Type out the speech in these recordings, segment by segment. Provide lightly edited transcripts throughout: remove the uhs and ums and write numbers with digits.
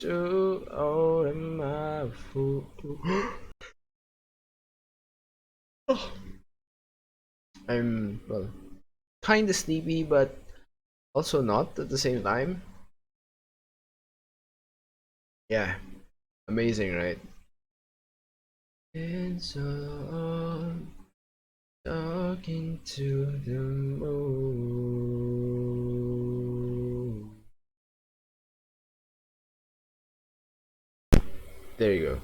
To all of my food. I'm, well, kind of sleepy, but also not at the same time. Yeah, amazing, right? It's all talking to the moon. There you go.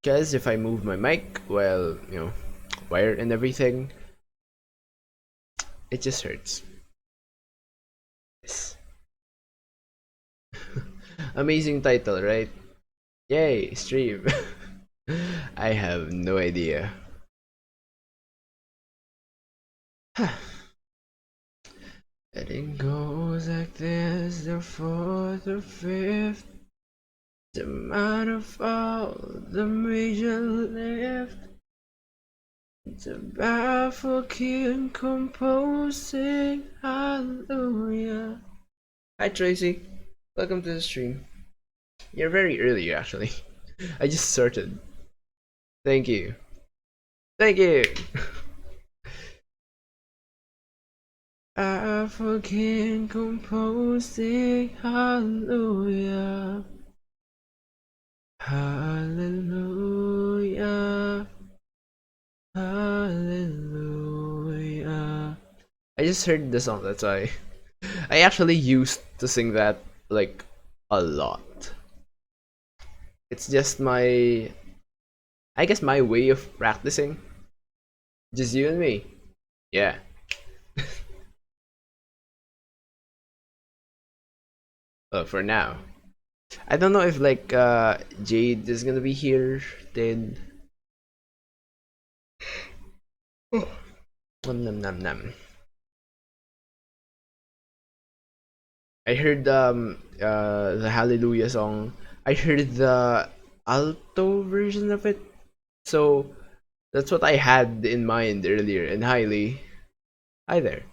Because if I move my mic, well, wire and everything, it just hurts. Yes. Amazing title, right? Yay, stream. I have no idea. And it goes like this, the fourth or fifth, the amount of all the major lift, the baffled king composing hallelujah. Hi Tracy, welcome to the stream. You're very early actually. I just started. Thank you. Thank you. African composing hallelujah. Hallelujah. Hallelujah. I just heard the song, that's why. I actually used to sing that like a lot. It's just my, I guess, my way of practicing. Just you and me. Yeah. For now. I don't know if like Jade is gonna be here then. Nom nom nom nom. I heard the Hallelujah song. I heard the alto version of it. So that's what I had in mind earlier. And highly, hi there.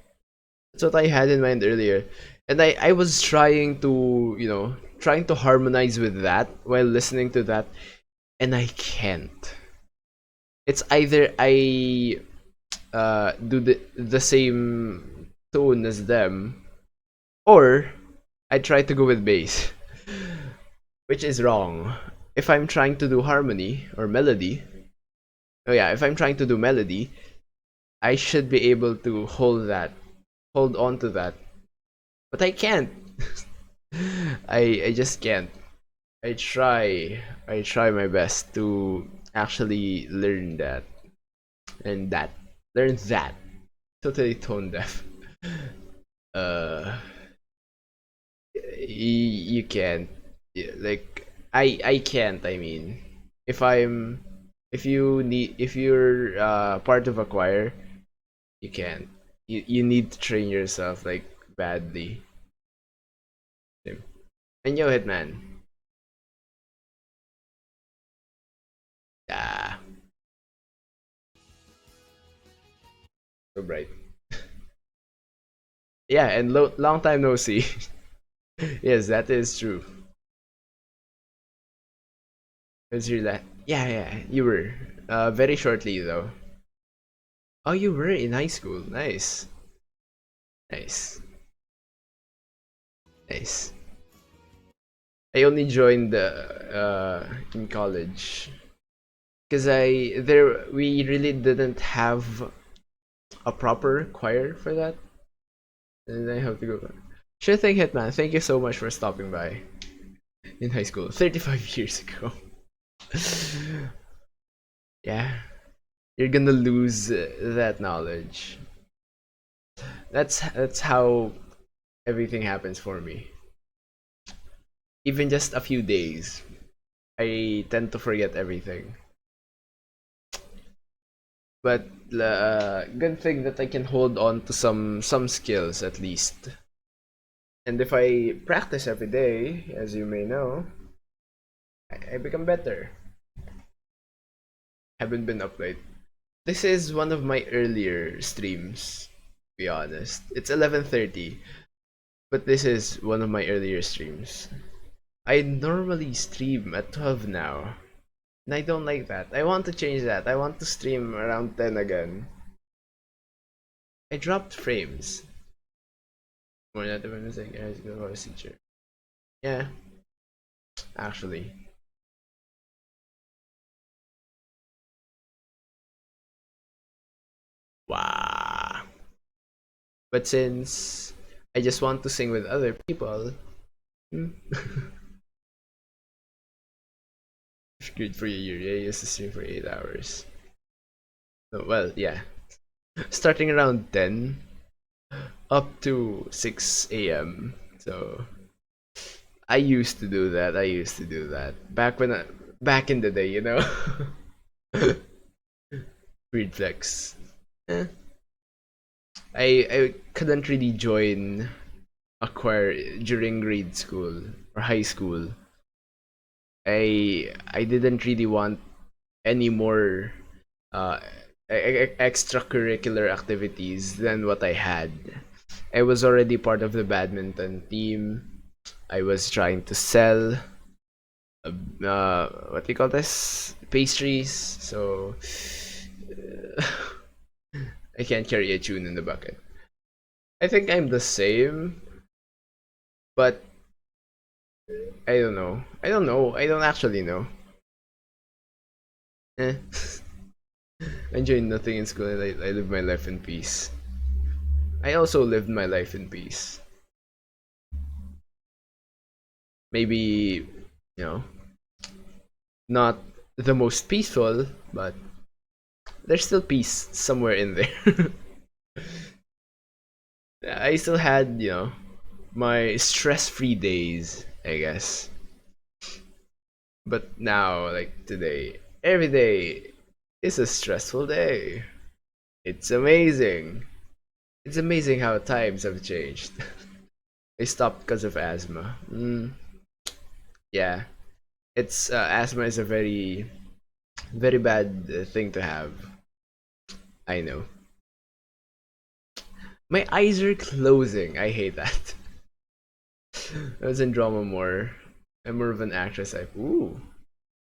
That's what I had in mind earlier. And I was trying to, trying to harmonize with that while listening to that, and I can't. It's either I do the same tone as them, or I try to go with bass, which is wrong. If I'm trying to do harmony or melody, oh yeah, if I'm trying to do melody, I should be able to hold on to that. But I can't. I just can't. I try my best to actually and learn that. Totally tone deaf. Uh, you can't. Like I can't. I mean, if I'm if you're part of a choir, you can't. You need to train yourself like badly. And yo, Hitman. Ah, so bright. Yeah, and long time no see. Yes, that is true. Consider that. Yeah, yeah, you were. Very shortly though. Oh, you were in high school. Nice, nice, nice. I only joined in college because I there we really didn't have a proper choir for that, and I have to go. Sure thing, Hitman. Thank you so much for stopping by in high school 35 years ago. Yeah, you're gonna lose that knowledge. That's how everything happens for me. Even just a few days, I tend to forget everything. But good thing that I can hold on to some skills at least. And if I practice every day, as you may know, I become better. Haven't been up late. This is one of my earlier streams, to be honest. It's 11:30, but this is one of my earlier streams. I normally stream at 12 now. And I don't like that. I want to change that. I want to stream around 10 again. I dropped frames. More than the mistake I was going to teacher. Yeah, actually. Wow. But since I just want to sing with other people, hmm, good for you. Yeah, I used to stream for 8 hours. So, well, yeah. Starting around 10 up to 6 a.m. So I used to do that. I used to do that back in the day, you know. Weird flex. Eh, I couldn't really join a choir during grade school or high school. I didn't really want any more uh extracurricular activities than what I had. I was already part of the badminton team. I was trying to sell what do you call this, pastries. So I can't carry a tune in the bucket. I think I'm the same, but I don't know. I don't know. I don't actually know. Eh. I enjoy nothing in school. I live my life in peace. I also lived my life in peace. Maybe, not the most peaceful, but there's still peace somewhere in there. I still had, my stress-free days, I guess. But now, like today, every day is a stressful day. It's amazing. It's amazing how times have changed. I stopped because of asthma. Yeah, it's asthma is a very, very bad thing to have. I know. My eyes are closing. I hate that. I was in drama more. I'm more of an actress type. Ooh,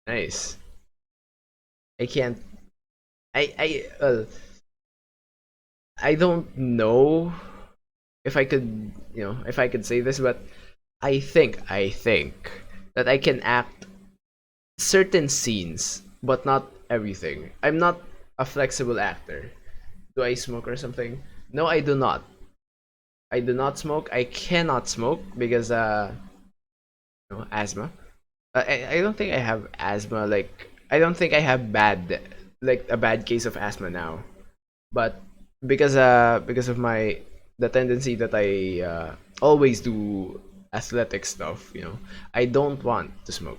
nice. I can't. I don't know if I could, if I could say this, but I think that I can act certain scenes, but not everything. I'm not a flexible actor. Do I smoke or something? No, I do not. I do not smoke. I cannot smoke because asthma. I don't think I have asthma. Like I don't think I have a bad case of asthma now. But because of my the tendency that I always do athletic stuff, I don't want to smoke.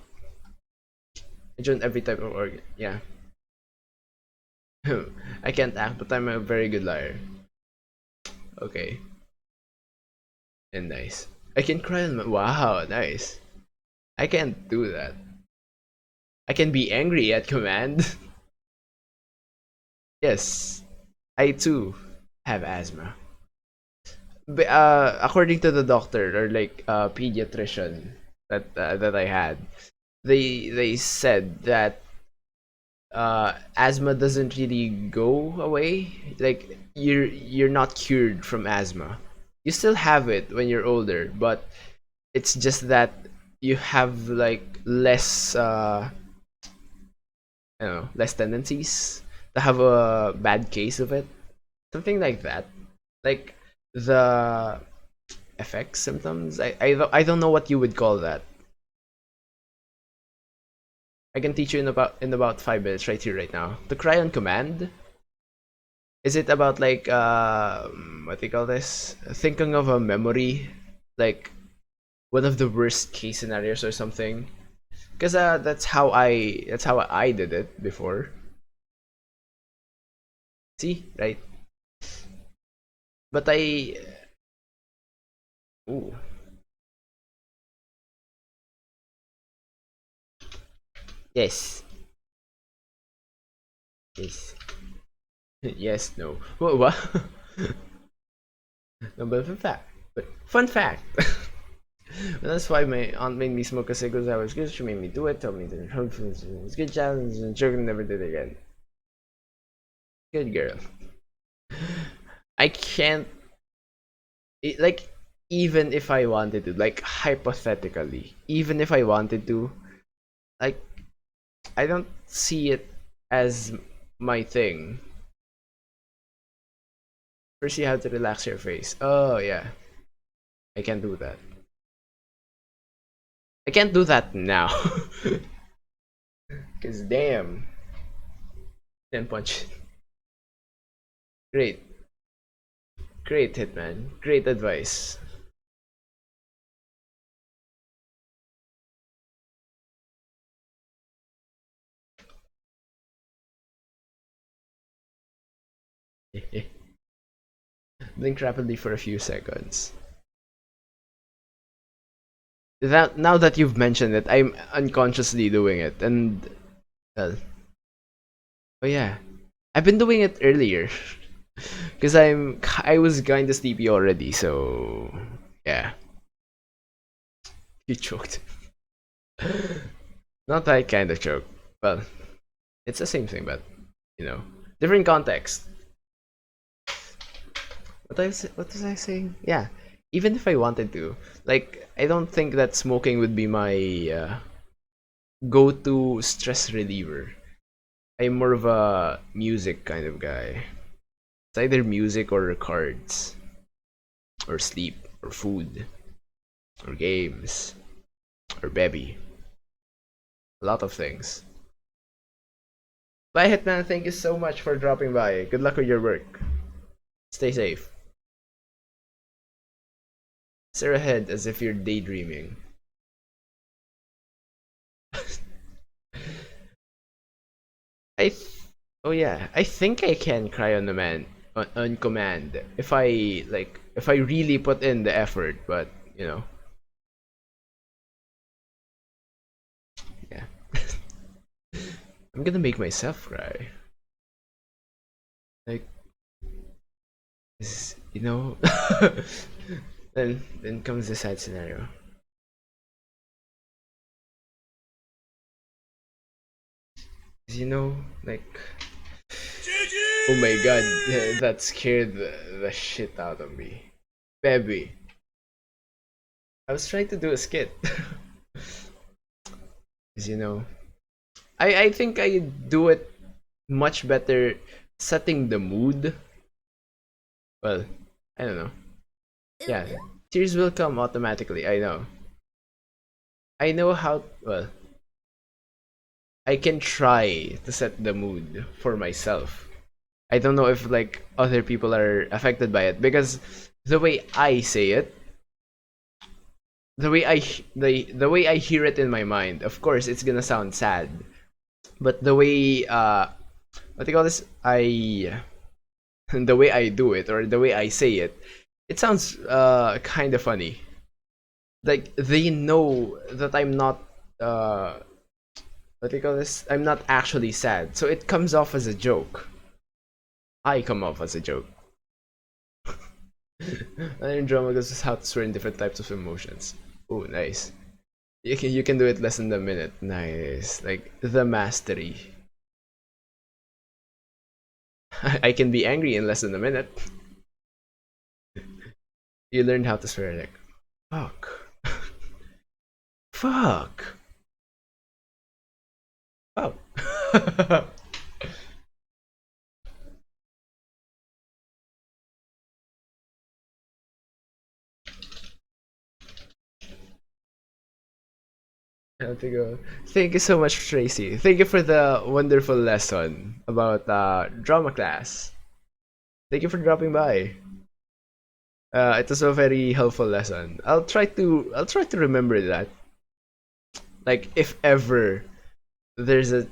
I join every type of organ. Yeah, I can't act, but I'm a very good liar. Okay, and nice. I can cry on my. Wow, nice. I can't do that. I can be angry at command. Yes, I too have asthma. According to the doctor or like pediatrician that I had, they said that asthma doesn't really go away. Like you're not cured from asthma. You still have it when you're older, but it's just that you have like less I don't know, less tendencies to have a bad case of it. Something like that. Like the effects, symptoms. I don't know what you would call that. I can teach you in about 5 minutes right here right now. To cry on command. Is it about like what do you call this? Thinking of a memory, like one of the worst case scenarios or something? Because that's how I did it before. See, right? But I ooh, yes, yes, yes, no. What? No, but fun fact. But fun fact. But that's why my aunt made me smoke a cigarette. I was good. She made me do it. Told me to it's good challenge, and sugar never did it again. Good girl. I can't like even if I wanted to, like hypothetically, even if I wanted to, like I don't see it as my thing. First, you have to relax your face. Oh yeah, I can't do that. I can't do that now. Cause damn, 10 punch. Great, great hitman. Great advice. Blink rapidly for a few seconds. That now that you've mentioned it, I'm unconsciously doing it, and well, oh yeah, I've been doing it earlier because I was kind of sleepy already, so yeah, you choked. Not that kind of choke. Well, it's the same thing, but you know, different context. What was I saying? Yeah, even if I wanted to, like, I don't think that smoking would be my go-to stress reliever. I'm more of a music kind of guy. It's either music or cards, or sleep, or food, or games, or baby. A lot of things. Bye, Hitman. Thank you so much for dropping by. Good luck with your work. Stay safe. Stare ahead as if you're daydreaming. I oh yeah, I think I can cry on demand on command if I really put in the effort, but you know, yeah. I'm gonna make myself cry. Like you know, then comes the sad scenario. 'Cause, you know, like oh my god, that scared the shit out of me. Baby. I was trying to do a skit. 'Cause, you know, I think I do it much better setting the mood. Well, I don't know. Yeah, tears will come automatically. I know. I know how. Well, I can try to set the mood for myself. I don't know if like other people are affected by it because the way I say it, the way I hear it in my mind, of course, it's gonna sound sad. But the way what do you call this? I the way I do it or the way I say it, it sounds kind of funny. Like they know that I'm not uh what do you call this? I'm not actually sad, so it comes off as a joke. I come off as a joke. And in drama goes is how to swear in different types of emotions. Oh, nice. You can do it less than a minute. Nice, like the mastery. I can be angry in less than a minute. You learned how to swear like fuck, fuck, oh. I have to go. Thank you so much, Tracy. Thank you for the wonderful lesson about drama class. Thank you for dropping by. It was a very helpful lesson. I'll try to remember that. Like if ever there's a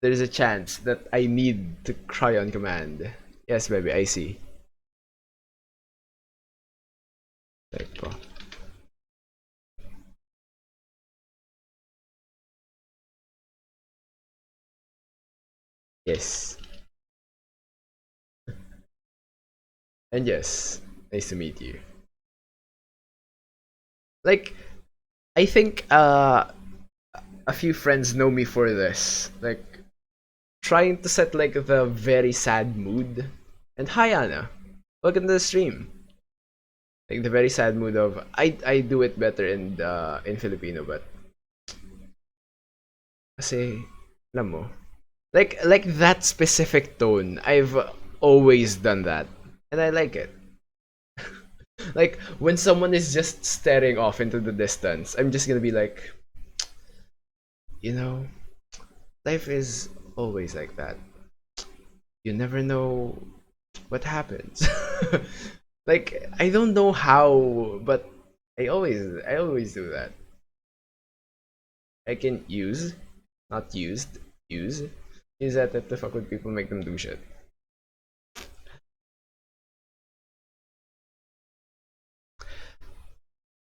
there's a chance that I need to cry on command. Yes, baby, I see. Typo. Yes. And yes, nice to meet you. Like, I think a few friends know me for this. Like, trying to set like the very sad mood. And hi Anna, welcome to the stream. Like the very sad mood of I do it better in Filipino, but kasi alam mo, like that specific tone. I've always done that, and I like it. Like when someone is just staring off into the distance, I'm just gonna be like, you know, life is always like that. You never know what happens. Like I don't know how, but I always do that. I can use, not used, use. Use that to fuck with people, make them do shit.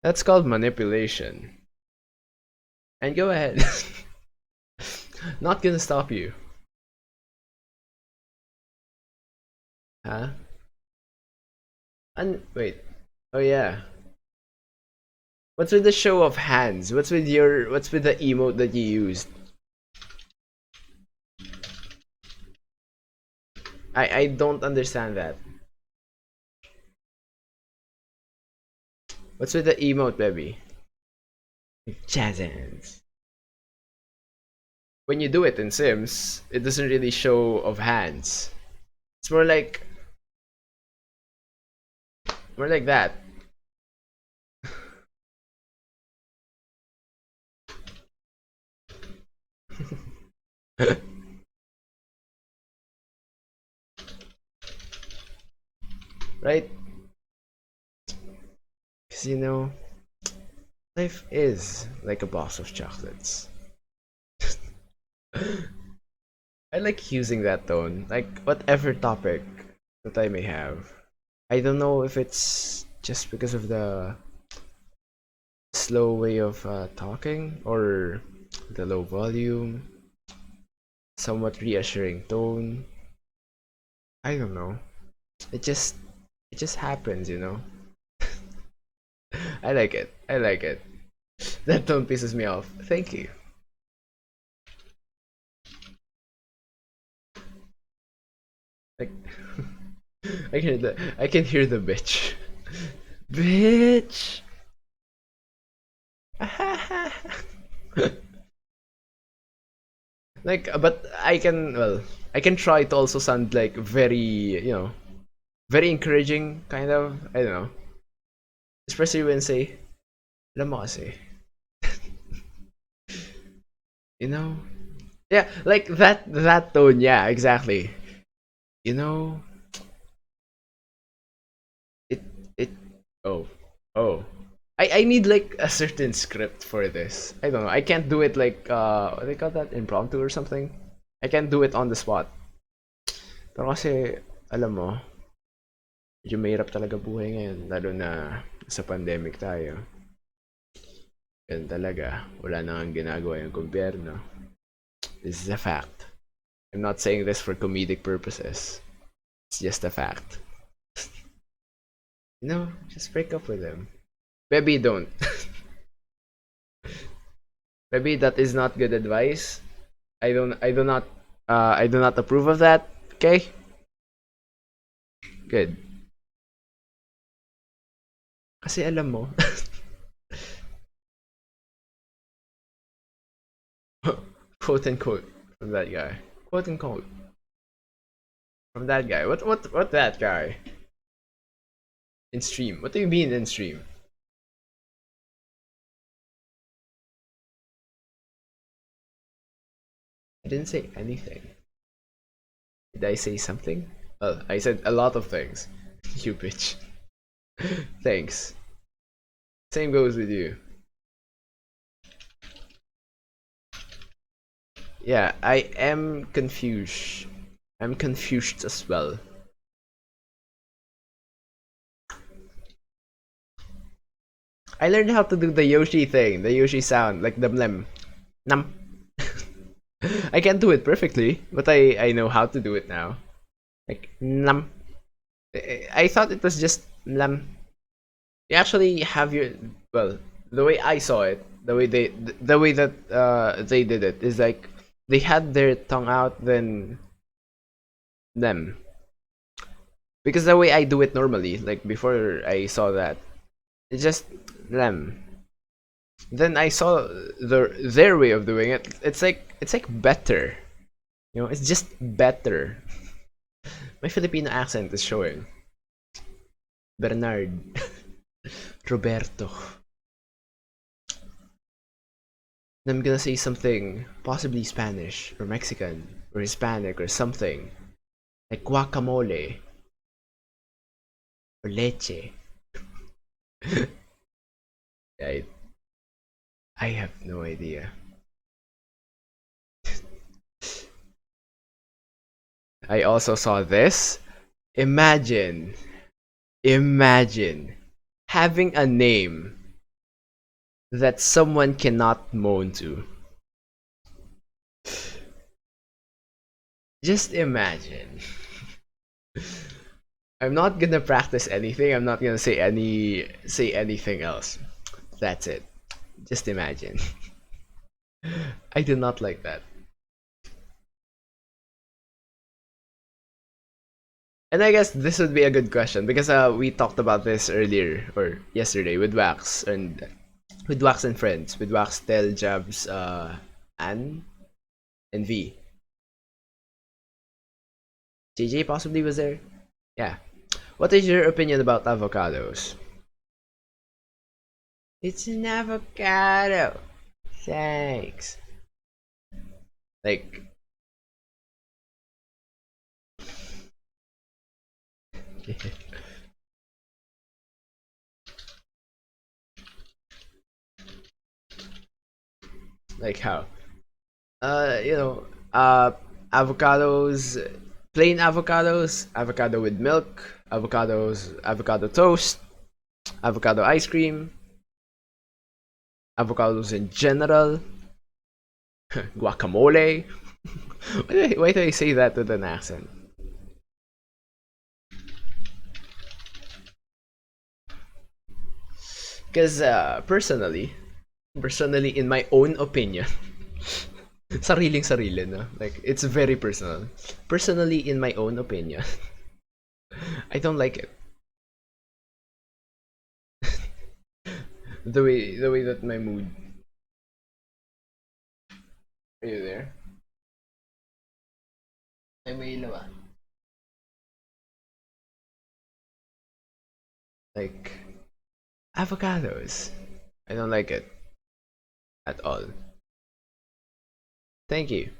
That's called manipulation. And go ahead. Not gonna stop you. Huh? And wait. Oh yeah. What's with the show of hands? What's with the emote that you used? I don't understand that. What's with the emote, baby? Jazz hands. When you do it in Sims, it doesn't really show of hands. It's more like that. Right? Because life is like a box of chocolates. I like using that tone, like whatever topic that I may have. I don't know if it's just because of the slow way of talking or the low volume, somewhat reassuring tone. I don't know. It just it just happens. I like it. I like it. That tone pisses me off. Thank you. Like I can hear the bitch. Bitch. Like but I can try to also sound like very encouraging kind of. I don't know. Especially when say, alam mo kasi, you know? Yeah, like that tone, yeah, exactly. You know, it it oh oh. I need like a certain script for this. I don't know. I can't do it like what do they call that? Impromptu or something. I can't do it on the spot. Pero kasi alam mo, medyo mahirap talaga buhay ngayon lalo na sa pandemic tayo. Ganun talaga. Wala na nga ginagawa yung gobyerno. This is a fact. I'm not saying this for comedic purposes. It's just a fact. Just break up with him. Maybe don't. Maybe that is not good advice. I do not approve of that. Okay? Good. Kasi alam mo, quote unquote from that guy. Quote unquote from that guy. What that guy? In stream. What do you mean in stream? I didn't say anything. Did I say something? Well, I said a lot of things. You bitch. Thanks. Same goes with you. Yeah, I am confused. I'm confused as well. I learned how to do the Yoshi thing, the Yoshi sound, like the blem. Num. I can't do it perfectly, but I know how to do it now. Like num. I thought it was just num. You actually have your well. the way I saw it, the way that they did it is like they had their tongue out, then them. Because the way I do it normally, like before I saw that, it's just them. Then I saw their way of doing it. It's like better. You know, it's just better. My Filipino accent is showing. Bernard, Roberto. And I'm gonna say something possibly Spanish or Mexican or Hispanic or something like guacamole or leche. I I have no idea. I also saw this. Imagine, imagine having a name that someone cannot moan to. Just imagine. I'm not gonna practice anything. I'm not gonna say anything else. That's it. Just imagine. I do not like that. And I guess this would be a good question because we talked about this earlier or yesterday with Wax and friends with Wax, Tel, Jabs, Anne, and V. JJ possibly was there. Yeah. What is your opinion about avocados? It's an avocado. Thanks. Like, like how? You know, avocados, plain avocados, avocado with milk, avocados, avocado toast, avocado ice cream, avocados in general, guacamole. Why do I say that with an accent? Because personally, in my own opinion, sariling sarili, no? Like, it's very personal. Personally, in my own opinion, I don't like it. The way that my mood. Are you there? Ay, may ilaw ah. Like, avocados. I don't like it at all. Thank you.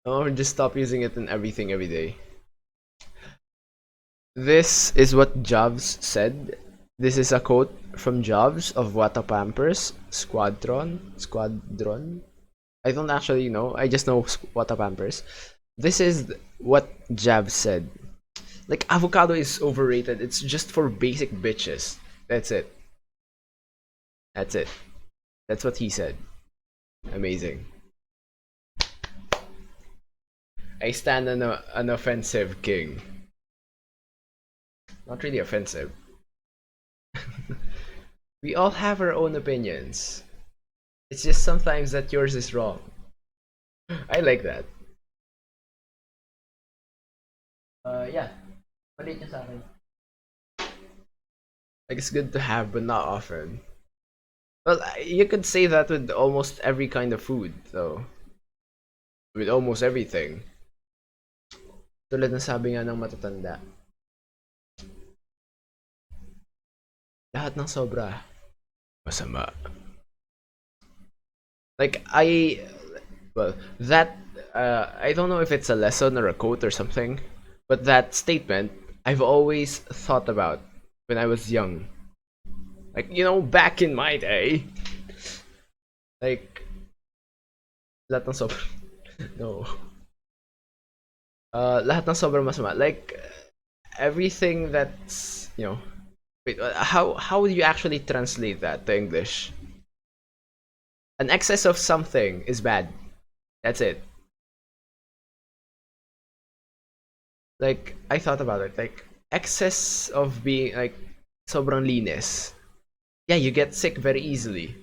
Or just stop using it in everything every day. This is what Jobs said. This is a quote from Jobs of What a Pampers Squadron. I don't actually know. I just know What a Pampers. This is what Jobs said. Like, avocado is overrated. It's just for basic bitches. That's it. That's it. That's what he said. Amazing. I stand an offensive king. Not really offensive. We all have our own opinions. It's just sometimes that yours is wrong. I like that. Yeah. Maliit niya sa akin. Like, it's good to have, but not often. Well, you could say that with almost every kind of food, though. With almost everything. Tulad ng sabi nga ng matatanda. Lahat ng sobra. Masama. Like, well, that, I don't know if it's a lesson or a quote or something, but that statement, I've always thought about when I was young. Like, you know, back in my day. Like, lahat ng sobra. No. Lahat ng sobrang masama. Like, everything that's, you know, wait, how would you actually translate that to English? An excess of something is bad. That's it. Like, I thought about it. Like, excess of being, like, sobrang linis. yeah, you get sick very easily.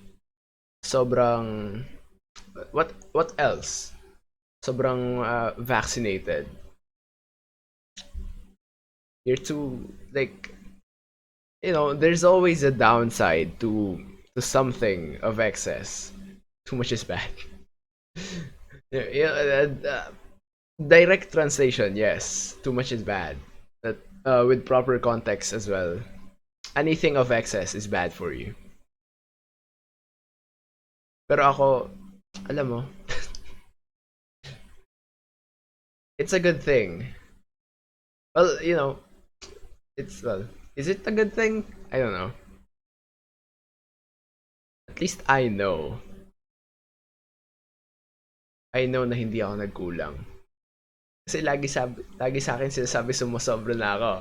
Sobrang what else? Sobrang vaccinated. You're too like there's always a downside to something of excess. Too much is bad. Yeah, direct translation, yes. Too much is bad. But with proper context as well. Anything of excess is bad for you. Pero ako, alam mo, it's a good thing. Well, is it a good thing? I don't know. At least I know. I know na hindi ako nagkulang. Kasi lagi sa akin sinasabi sumusobra na ako.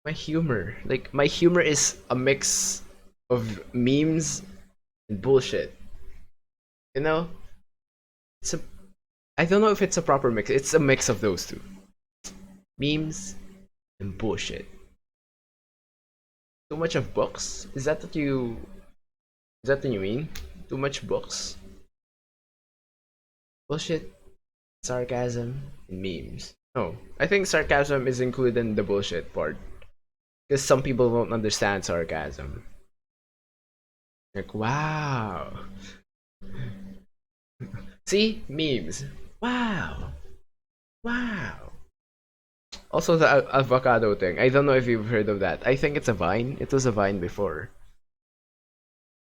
my humor is a mix of memes and bullshit. You know, it's a I don't know if it's a proper mix. It's a mix of those two, memes and bullshit. Too much of books? Is that what you mean? Too much books? Bullshit, sarcasm, and memes. No, I think sarcasm is included in the bullshit part because some people won't understand sarcasm. Like, wow. See? Memes. Wow. Wow. Also, the avocado thing. I don't know if you've heard of that. I think it's a Vine. It was a Vine before.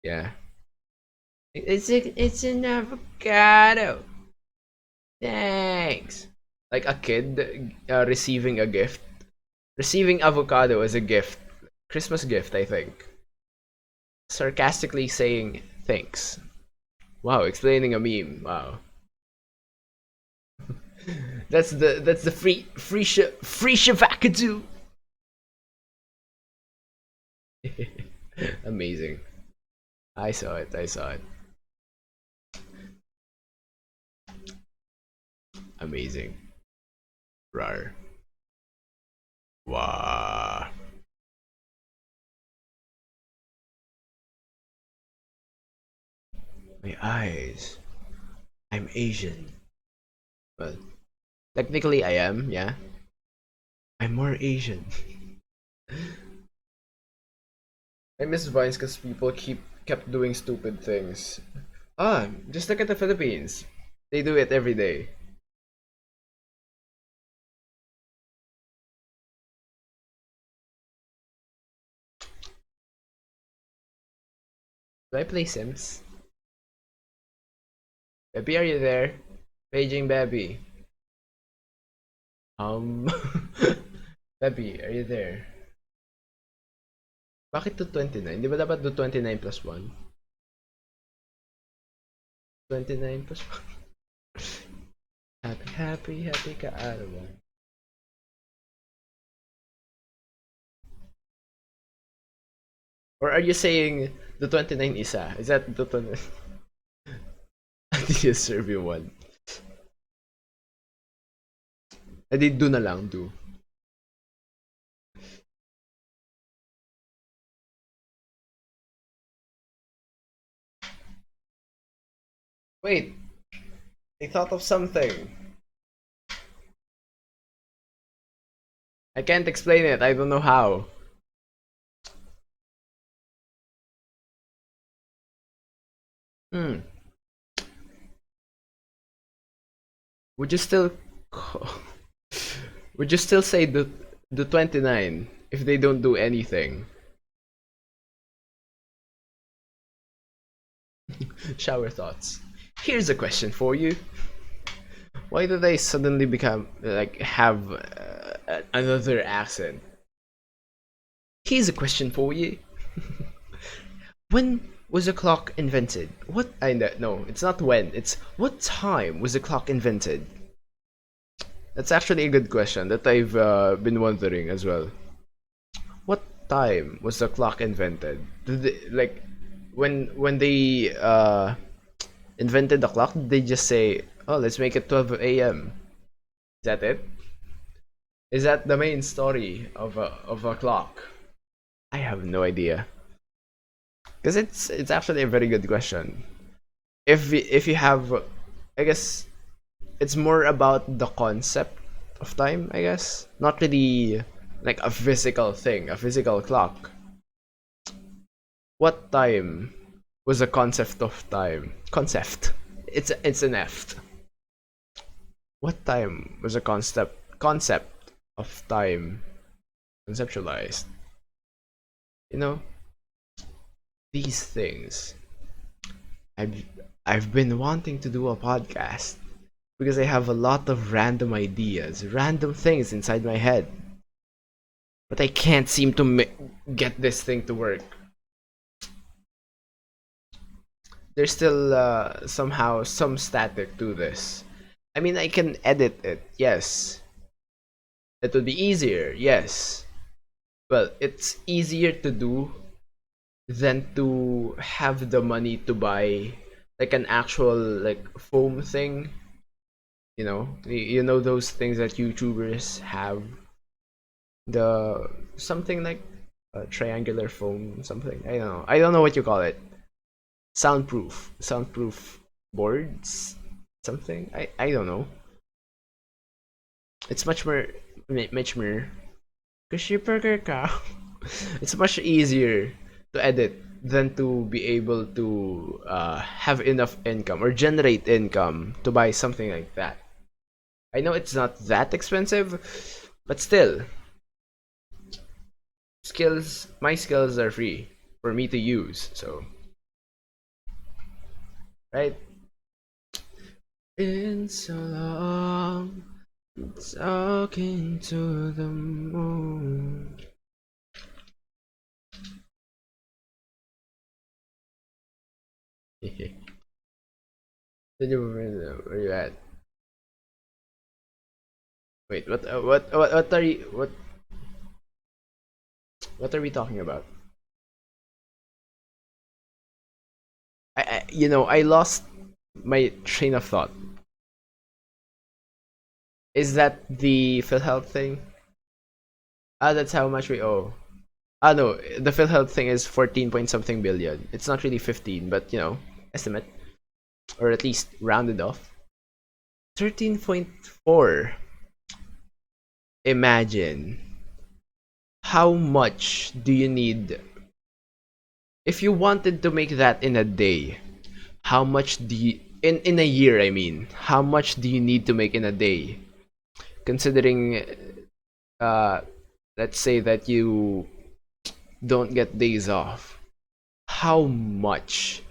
Yeah. It's an avocado. Thanks. Like a kid receiving a gift. Receiving avocado as a gift. Christmas gift, I think. Sarcastically saying thanks. Wow, explaining a meme. Wow. That's the free shavakadu. Amazing. I saw it. I saw it. Amazing. Rar. Wow. My eyes. I'm Asian. Well, technically I am, yeah. I'm more Asian. I miss Vines because people kept doing stupid things. Just look at the Philippines. They do it every day. Do I play Sims? Baby, are you there? Paging Baby. Um, Baby, are you there? Bakit to 29? Di ba dapat do 29 plus 1? 29 plus 1. Happy ka arawan. Or are you saying the 29 isa? Is that the 29? I did serve you one. I did do na lang, do. Wait, I thought of something. I can't explain it. I don't know how. Hmm. Would you still would you still say the 29 if they don't do anything? Shower thoughts. Here's a question for you. Why do they suddenly become like have another accent? Here's a question for you. When was a clock invented? What I know, no, it's not when. It's what time was the clock invented? That's actually a good question that I've been wondering as well. What time was the clock invented? Like when they invented the clock, did they just say, "Oh, let's make it 12 a.m." Is that it? Is that the main story of a clock? I have no idea. Because it's actually a very good question. If you have, I guess it's more about the concept of time. I guess not really like a physical thing, a physical clock. What time was a concept of time? Concept. It's an F. What time was a concept of time conceptualized? You know, these things. I've I've been wanting to do a podcast because I have a lot of random ideas, random things inside my head, but I can't seem to get this thing to work. There's still somehow some static to this. I mean, I can edit it, yes. It would be easier, yes. Well, it's easier to do than to have the money to buy like an actual like foam thing. You know those things that YouTubers have, the something like a triangular foam something. I don't know what you call it. Soundproof boards something. I don't know. It's much more cushy burger cow. It's much easier to edit than to be able to have enough income or generate income to buy something like that. I know it's not that expensive, but still, my skills are free for me to use. So, right? Been so long talking to the moon. Where you at? Wait, what are you what are we talking about? I lost my train of thought. Is that the PhilHealth thing? Ah, that's how much we owe. Ah, no, the PhilHealth thing is 14 point something billion. It's not really 15, but estimate or at least rounded off. 13.4. Imagine how much do you need if you wanted to make that in a day? How much do you in a year, I mean, how much do you need to make in a day? Considering uh let's say that you don't get days off. How much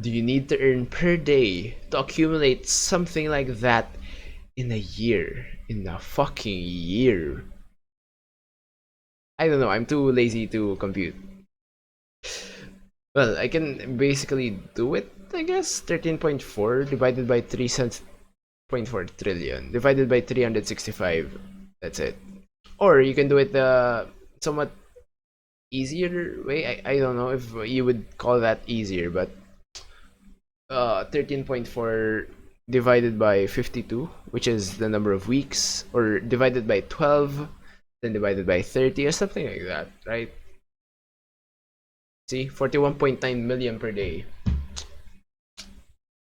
do you need to earn per day to accumulate something like that in a year? In a fucking year. I don't know, I'm too lazy to compute. Well, I can basically do it, I guess. 13.4 divided by 3.4 trillion divided by 365. That's it. Or you can do it the somewhat easier way. I don't know if you would call that easier, but 13.4 divided by 52, which is the number of weeks, or divided by 12, then divided by 30 or something like that, right? See, 41.9 million per day.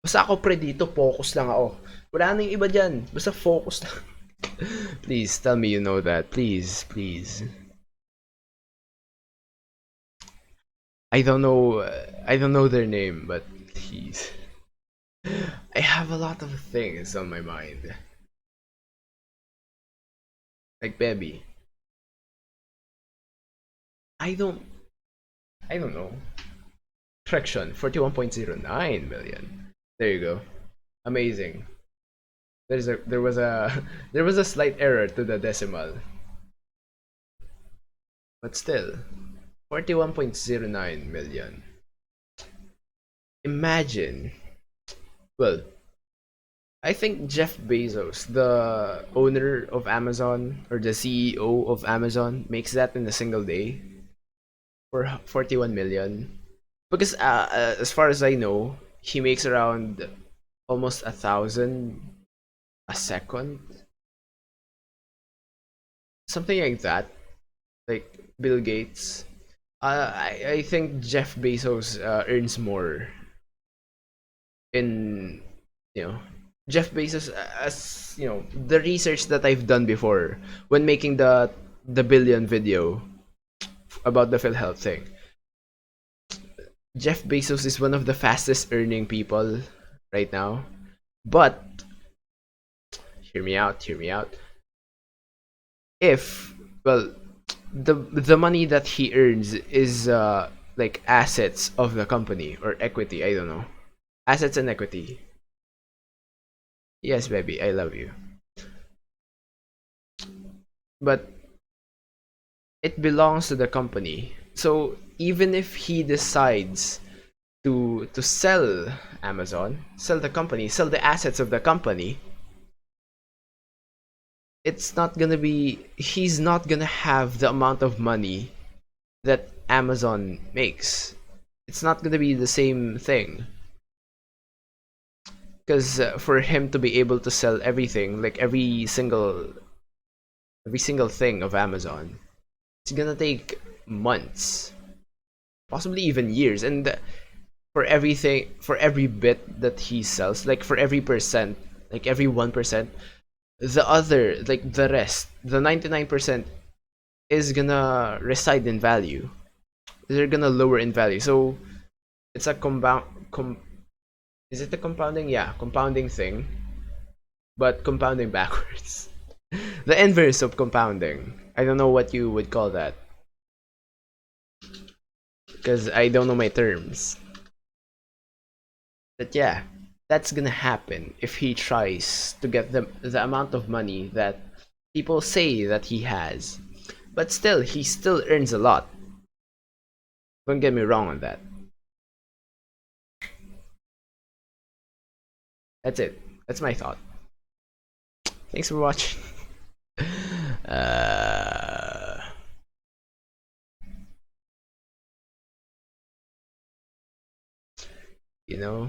Basta ako pre dito, focus lang ako. Wala nang iba dyan. Basta focus lang. Please, tell me you know that. Please, please. I don't know their name, but please. I have a lot of things on my mind. Like baby. I don't I don't know. Correction, 41.09 million. There you go. Amazing. There was a there was a slight error to the decimal. But still, 41.09 million. Imagine. Well, I think Jeff Bezos, the owner of Amazon or the CEO of Amazon, makes that in a single day for 41 million. Because as far as I know, he makes around almost 1,000 a second. something like that, like Bill Gates. I think Jeff Bezos earns more in, you know, Jeff Bezos, as you know, the research that I've done before when making the billion video about the PhilHealth thing. Jeff Bezos is one of the fastest earning people right now. But hear me out. If, well, the money that he earns is like assets of the company or equity, I don't know. Assets and equity. Yes, baby, I love you. But it belongs to the company. So even if he decides to sell Amazon, sell the company, sell the assets of the company, it's not gonna be he's not gonna have the amount of money that Amazon makes. It's not gonna be the same thing. Because for him to be able to sell everything, like every single thing of Amazon, it's gonna take months, possibly even years. And for everything, for every bit that he sells, like for every percent, like every 1%, the other, like the rest, the 99% is gonna reside in value. They're gonna lower in value. So it's a is it a compounding? Yeah, compounding thing, but compounding backwards. The inverse of compounding. I don't know what you would call that because I don't know my terms. But yeah, that's gonna happen if he tries to get the amount of money that people say that he has. But still, he still earns a lot. Don't get me wrong on that. That's it. That's my thought. Thanks for watching. uh, you know,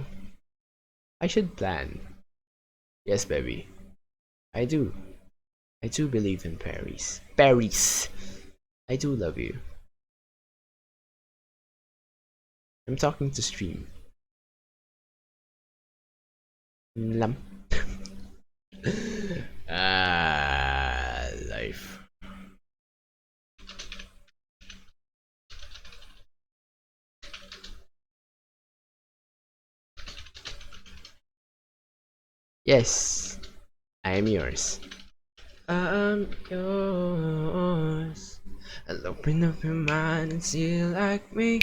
I should plan. Yes, baby. I do. I do believe in Paris. Paris. I do love you. I'm talking to stream. Lam. Life. Yes, I am yours. I'm yours. I'll open up your mind and see you like me.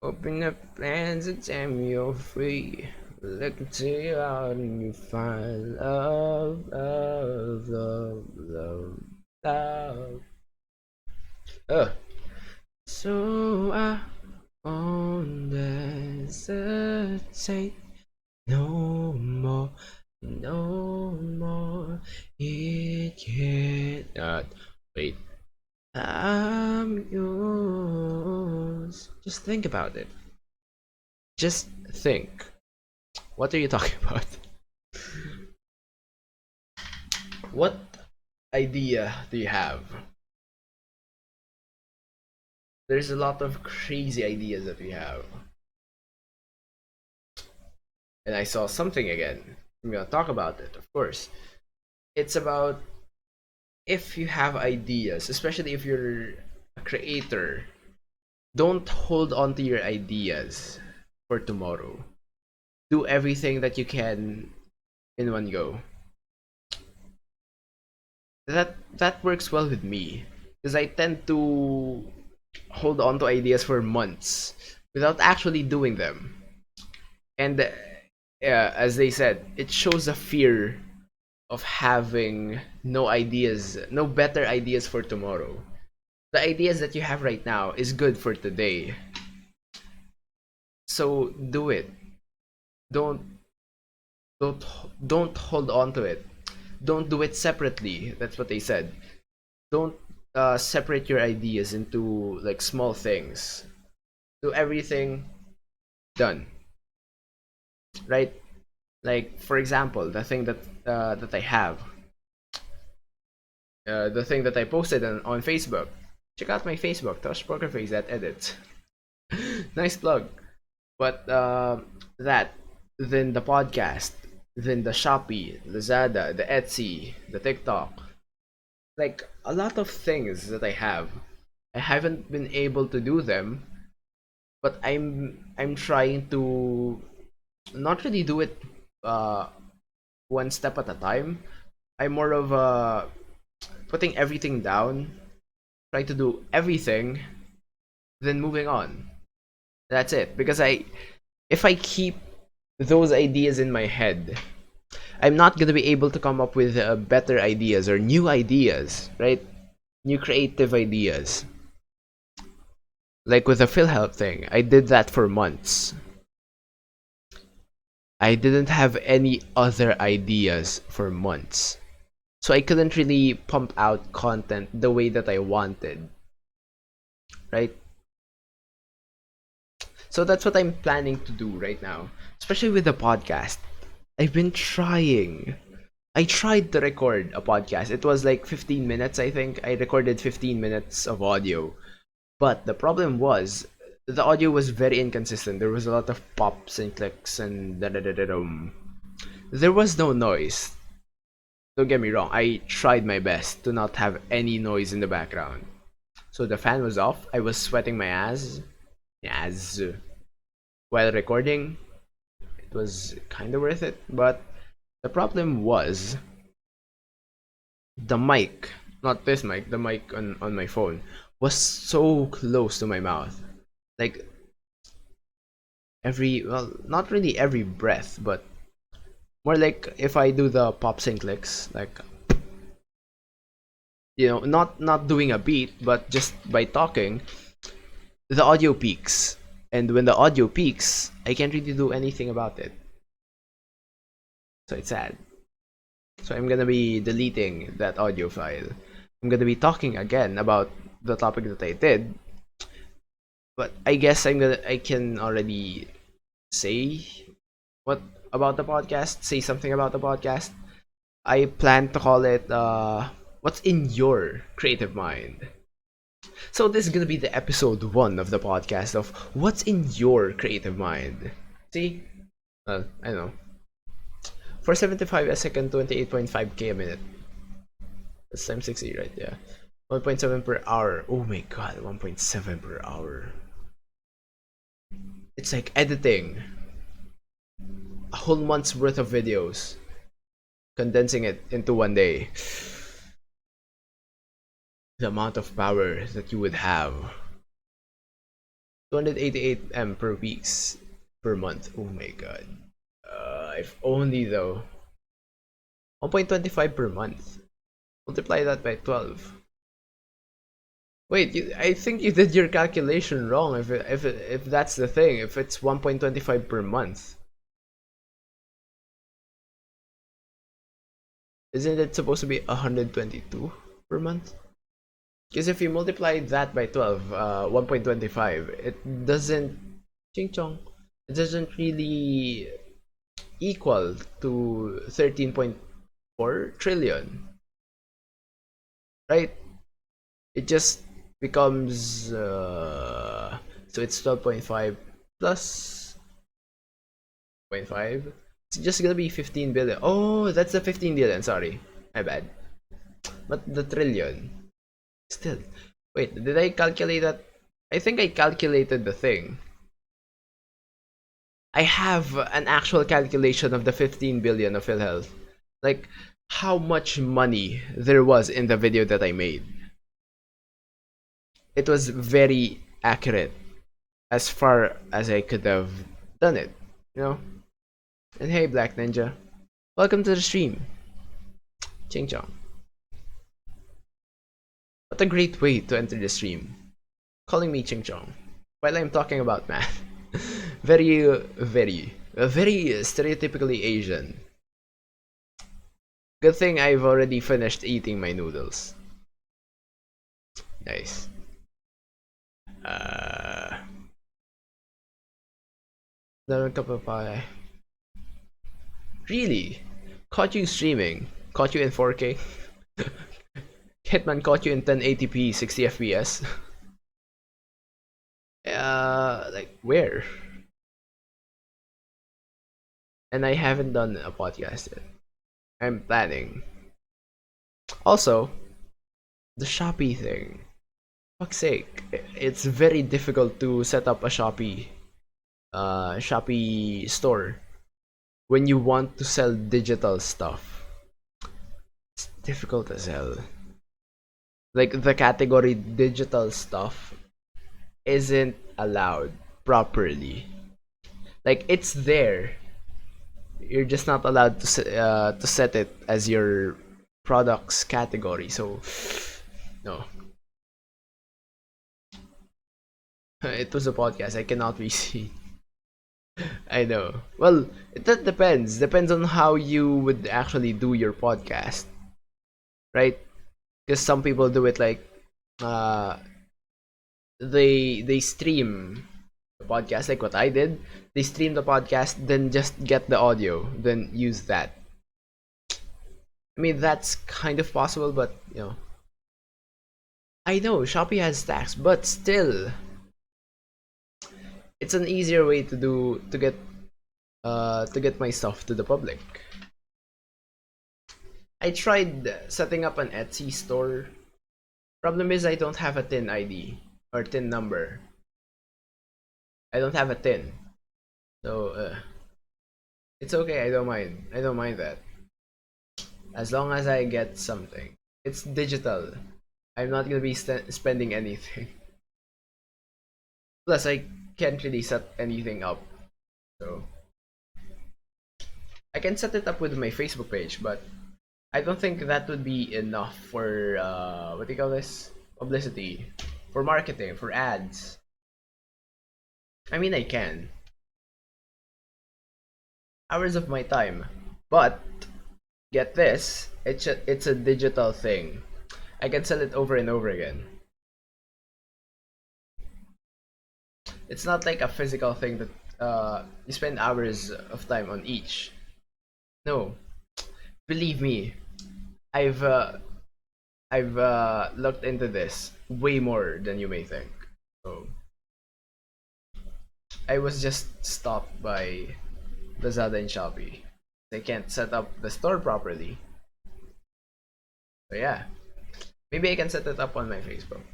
Open up plans and tell me you're free. Look into your heart and you find love, love, love, love, love. Uh. So I won't hesitate no more, no more. It cannot wait. I'm yours. Just think about it. Just think. What are you talking about? What idea do you have? There's a lot of crazy ideas that we have. And I saw something again. I'm gonna talk about it, of course. It's about if you have ideas, especially if you're a creator, don't hold on to your ideas for tomorrow. Do everything that you can in one go. That works well with me because I tend to hold on to ideas for months without actually doing them. And as they said, it shows a fear of having no ideas, no better ideas for tomorrow. The ideas that you have right now is good for today. So do it. Don't don't don't hold on to it. Don't do it separately. That's what they said. Don't separate your ideas into like small things. Do everything done, right? Like for example, the thing that I have, the thing that I posted on Facebook. Check out my Facebook, toshpokerface that edits. Nice plug. But that, then the podcast, then the Shopee, Lazada, the Etsy, the TikTok, like a lot of things that I have. I haven't been able to do them, but I'm trying to not really do it uh one step at a time. I'm more of putting everything down, trying to do everything, then moving on. That's it. Because if I keep those ideas in my head, I'm not gonna be able to come up with better ideas or new ideas, right? New creative ideas. Like with the PhilHealth thing, I did that for months. I didn't have any other ideas for months. So I couldn't really pump out content the way that I wanted, right? So that's what I'm planning to do right now, especially with the podcast. I've been trying. I tried to record a podcast. It was like 15 minutes, I think. I recorded 15 minutes of audio. But the problem was, the audio was very inconsistent. There was a lot of pops and clicks and da da da da dum. There was no noise. Don't get me wrong, I tried my best to not have any noise in the background. So the fan was off. I was sweating my ass while recording. It was kind of worth it, but the problem was the mic, not this mic, the mic on my phone was so close to my mouth. Like well, not really every breath, but more like if I do the pops and clicks, like, not doing a beat, but just by talking, the audio peaks. And when the audio peaks, I can't really do anything about it. So it's sad. So I'm gonna be deleting that audio file. I'm gonna be talking again about the topic that I did, but I guess I can already say what about the podcast. Say something about the podcast. I plan to call it "What's in Your Creative Mind." So this is gonna be the episode 1 of the podcast of "What's in Your Creative Mind." See, I know. For 75 a second, 28.5k a minute. That's times 60, right? Yeah. 1.7 per hour. Oh my god, 1.7 per hour. It's like editing a whole month's worth of videos, condensing it into one day. The amount of power that you would have. 288 M per weeks per month. Oh my god. If only though. 1.25 per month. Multiply that by 12. Wait, I think you did your calculation wrong. If that's the thing, if it's 1.25 per month, isn't it supposed to be 122 per month? Because if you multiply that by 12, 1.25, it doesn't, ching chong, it doesn't really equal to 13.4 trillion, right? It just becomes, so it's 12.5 plus 0.5. It's just gonna be 15 billion. Oh, that's the 15 billion, sorry. My bad. But the trillion. Still. Wait, did I calculate that? I think I calculated the thing. I have an actual calculation of the 15 billion of PhilHealth. Like, how much money there was in the video that I made. It was very accurate as far as I could have done it, you know? And hey, Black Ninja. Welcome to the stream. Ching chong. What a great way to enter the stream. Calling me Ching chong while I'm talking about math. very stereotypically Asian. Good thing I've already finished eating my noodles. Nice. Another cup of pie. Really? Caught you streaming. Caught you in 4K. Hitman caught you in 1080p 60 FPS. Like where? And I haven't done a podcast yet. I'm planning. Also, the Shopee thing. Fuck's sake. It's very difficult to set up a Shopee store when you want to sell digital stuff. It's difficult as hell. Like the category digital stuff isn't allowed properly. Like it's there. You're just not allowed to set it as your products category. So no, it was a podcast. I cannot be seen. I know. Well, that depends. Depends on how you would actually do your podcast, right? Because some people do it like uh they stream the podcast like what I did. They stream the podcast, then just get the audio, then use that. I mean that's kind of possible, but I know Shopee has tax, but still, it's an easier way to get my stuff to the public. I tried setting up an Etsy store. Problem is I don't have a tin ID or tin number. I don't have a tin. So it's okay, I don't mind. I don't mind that. As long as I get something. It's digital. I'm not gonna be spending anything. Plus, I can't really set anything up. So I can set it up with my Facebook page, but I don't think that would be enough for what do you call this? Publicity, for marketing, for ads. I mean, I can. Hours of my time, but get this, it's a digital thing. I can sell it over and over again. It's not like a physical thing that you spend hours of time on each. No, believe me, I've uh, I've looked into this way more than you may think. So I was just stopped by Lazada and Shopee. They can't set up the store properly. So yeah, maybe I can set it up on my Facebook.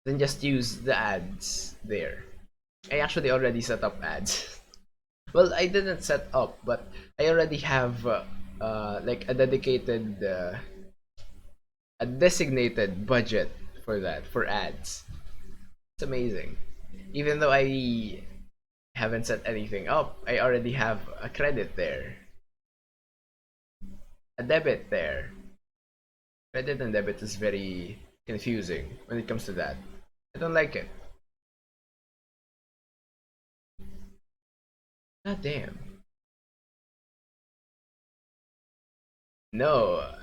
Then just use the ads there. I actually already set up ads. Well, I didn't set up, but I already have like a designated budget for that for ads. It's amazing. Even though I haven't set anything up, I already have a credit there, a debit there. Credit and debit is very confusing when it comes to that. I don't like it. God damn. No,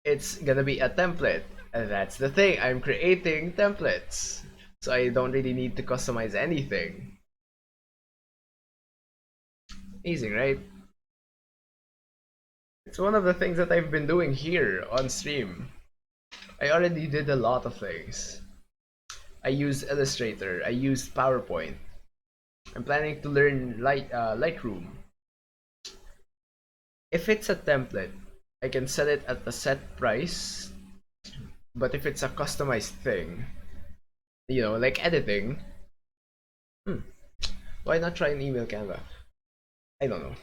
it's gonna be a template. And that's the thing, I'm creating templates. So I don't really need to customize anything. Amazing, right? It's one of the things that I've been doing here on stream. I already did a lot of things. I use Illustrator, I use PowerPoint. I'm planning to learn Lightroom. If it's a template, I can sell it at a set price. But if it's a customized thing, like editing, hmm, why not try an email Canva? I don't know.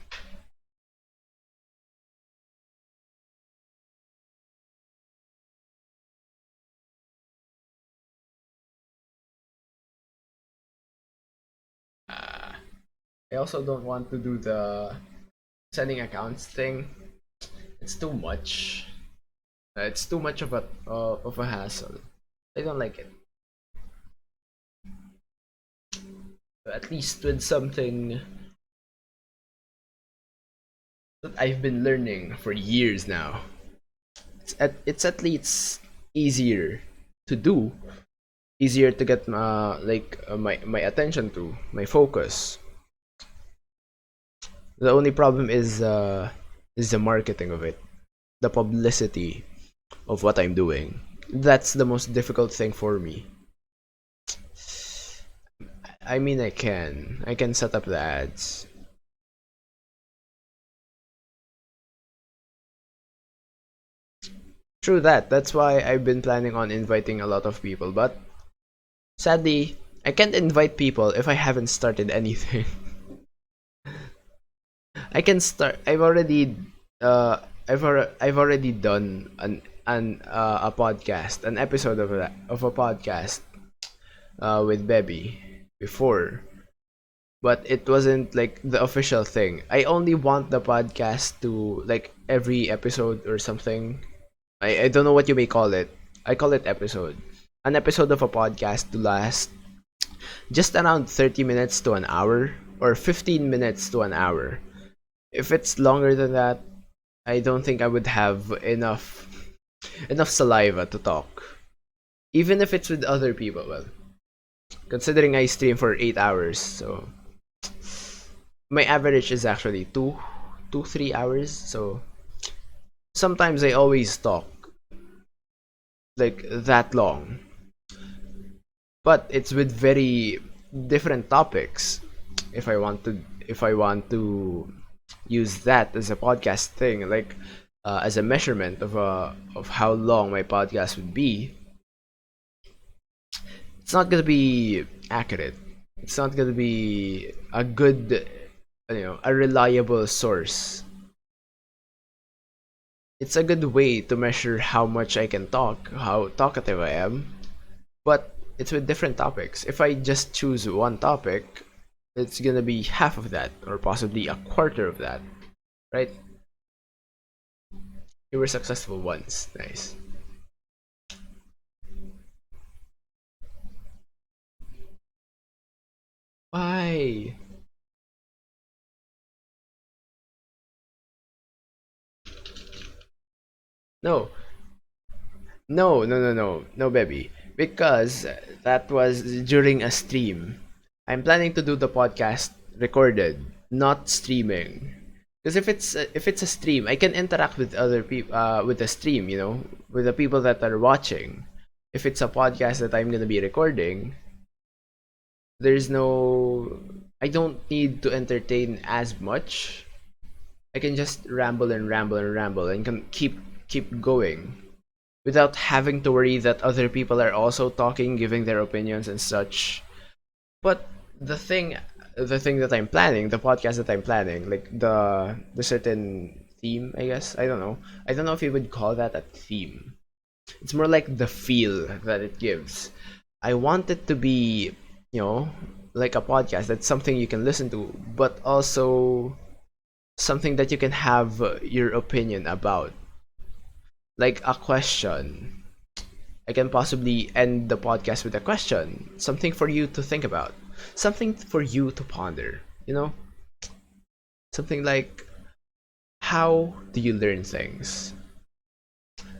I also don't want to do the sending accounts thing. It's too much. It's too much of a hassle. I don't like it. At least with something that I've been learning for years now. It's at least easier to do, easier to get my attention to, my focus. The only problem is the marketing of it, the publicity of what I'm doing. That's the most difficult thing for me. I mean, I can set up the ads. True that. That's why I've been planning on inviting a lot of people, but sadly, I can't invite people if I haven't started anything. I can start. Uh, I've already done a podcast, an episode of a podcast with Bebby before, but it wasn't like the official thing. I only want the podcast to like every episode or something. I don't know what you may call it. I call it episode. An episode of a podcast to last just around 30 minutes to an hour or 15 minutes to an hour. If it's longer than that, I don't think I would have enough saliva to talk. Even if it's with other people, well, considering I stream for 8 hours, so my average is actually 3 hours, so sometimes I always talk like that long. But it's with very different topics. If I want to use that as a podcast thing, like as a measurement of how long my podcast would be, it's not gonna be accurate. It's not gonna be a good, a reliable source. It's a good way to measure how much I can talk, how talkative I am, but it's with different topics. If I just choose one topic, it's gonna be half of that, or possibly a quarter of that, right? You were successful once. Nice. Why? No, no, baby. Because that was during a stream. I'm planning to do the podcast recorded, not streaming. Because if it's a stream, I can interact with other people with the stream, with the people that are watching. If it's a podcast that I'm gonna be recording, there's no. I don't need to entertain as much. I can just ramble and ramble and ramble and can keep going without having to worry that other people are also talking, giving their opinions and such. But the thing, the thing that I'm planning, the podcast that I'm planning, like the certain theme, I guess. I don't know if you would call that a theme. It's more like the feel that it gives. I want it to be, you know, like a podcast. That's something you can listen to, but also something that you can have your opinion about. Like a question. I can possibly end the podcast with a question. Something for you to think about. Something for you to ponder. Something like, how do you learn things?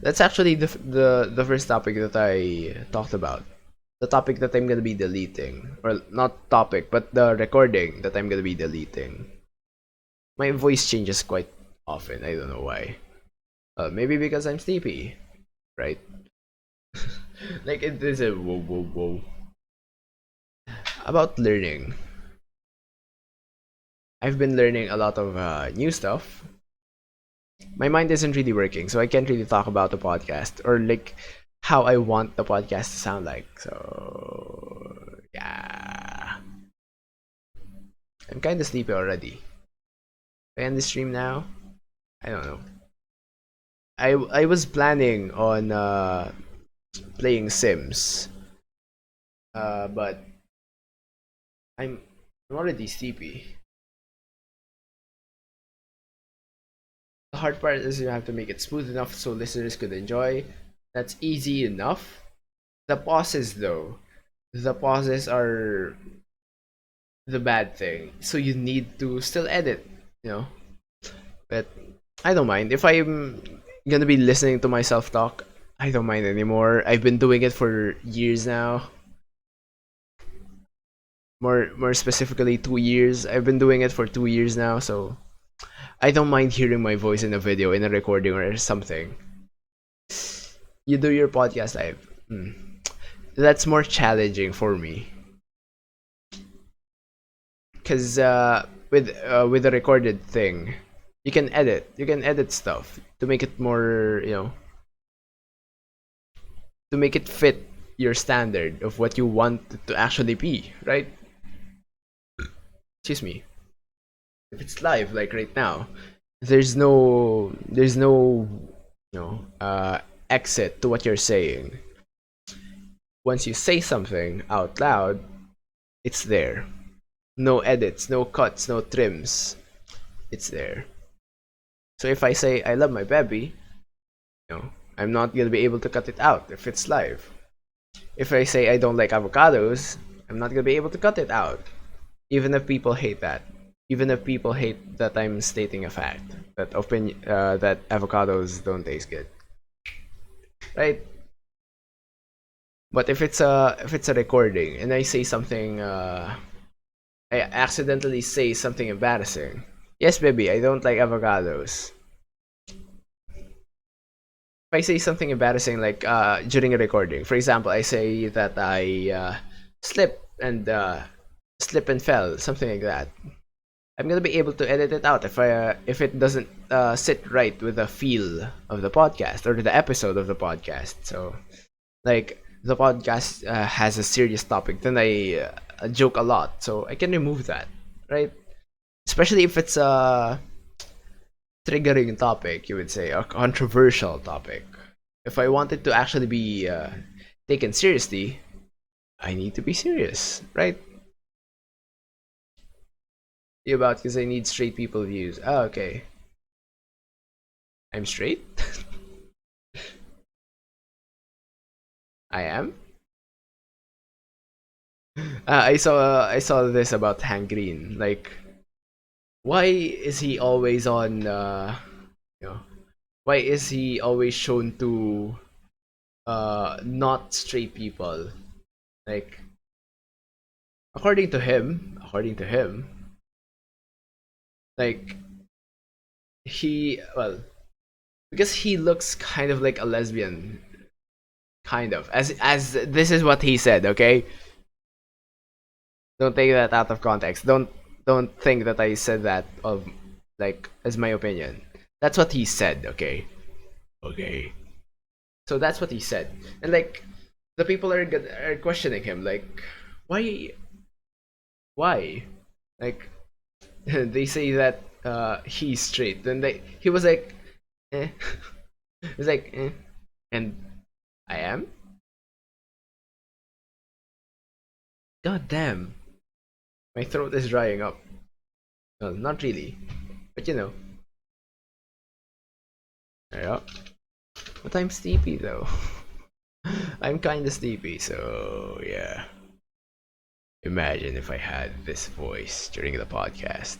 That's actually the first topic that I talked about. The topic that I'm gonna be deleting. Or not topic, but the recording that I'm gonna be deleting. My voice changes quite often. I don't know why. Maybe because I'm sleepy, right? Like it is a whoa whoa whoa. About learning. I've been learning a lot of new stuff. My mind isn't really working, so I can't really talk about the podcast or like how I want the podcast to sound like. So yeah, I'm kind of sleepy already. I end the stream now. I don't know. I was planning on playing Sims, but I'm I'm already sleepy. The hard part is you have to make it smooth enough so listeners could enjoy. That's easy enough. The pauses, though, the pauses are the bad thing. So you need to still edit, you know. But I don't mind if I'm gonna be listening to myself talk. I don't mind anymore. I've been doing it for years now. More specifically, 2 years. I've been doing it for 2 years now, so I don't mind hearing my voice in a video, in a recording, or something. You do your podcast live. That's more challenging for me because with the recorded thing, you can edit. You can edit stuff to make it more, to make it fit your standard of what you want it to actually be, right? Excuse me. If it's live, like right now, there's no exit to what you're saying. Once you say something out loud, it's there. No edits, no cuts, no trims. It's there. So if I say I love my baby, I'm not gonna be able to cut it out if it's live. If I say I don't like avocados, I'm not gonna be able to cut it out. Even if people hate that. Even if people hate that I'm stating a fact that avocados don't taste good, right? But if it's a recording and I say something, I accidentally say something embarrassing. Yes, baby, I don't like avocados. If I say something embarrassing like during a recording, for example, I say that I slip and fell, something like that. I'm gonna be able to edit it out if it doesn't sit right with the feel of the podcast or the episode of the podcast. So, like the podcast has a serious topic, then I joke a lot, so I can remove that, right? Especially if it's a triggering topic, you would say, a controversial topic. If I want it to actually be taken seriously, I need to be serious, right? About because I need straight people views. Oh, okay. I'm straight. I am. I saw this about Hank Green. Like, why is he always on? You know, why is he always shown to not straight people? Like, according to him, like he well because he looks kind of like a lesbian, kind of as this is what he said. Okay, don't take that out of context. Don't think that I said that of like as my opinion. That's what he said. Okay, okay. So that's what he said, and like the people are questioning him, like why, why, like they say that he's straight. Then he was like, eh. He's like, eh. And I am. God damn, my throat is drying up. Well, not really, but yeah. But I'm sleepy though. I'm kinda sleepy, so yeah. Imagine if I had this voice during the podcast.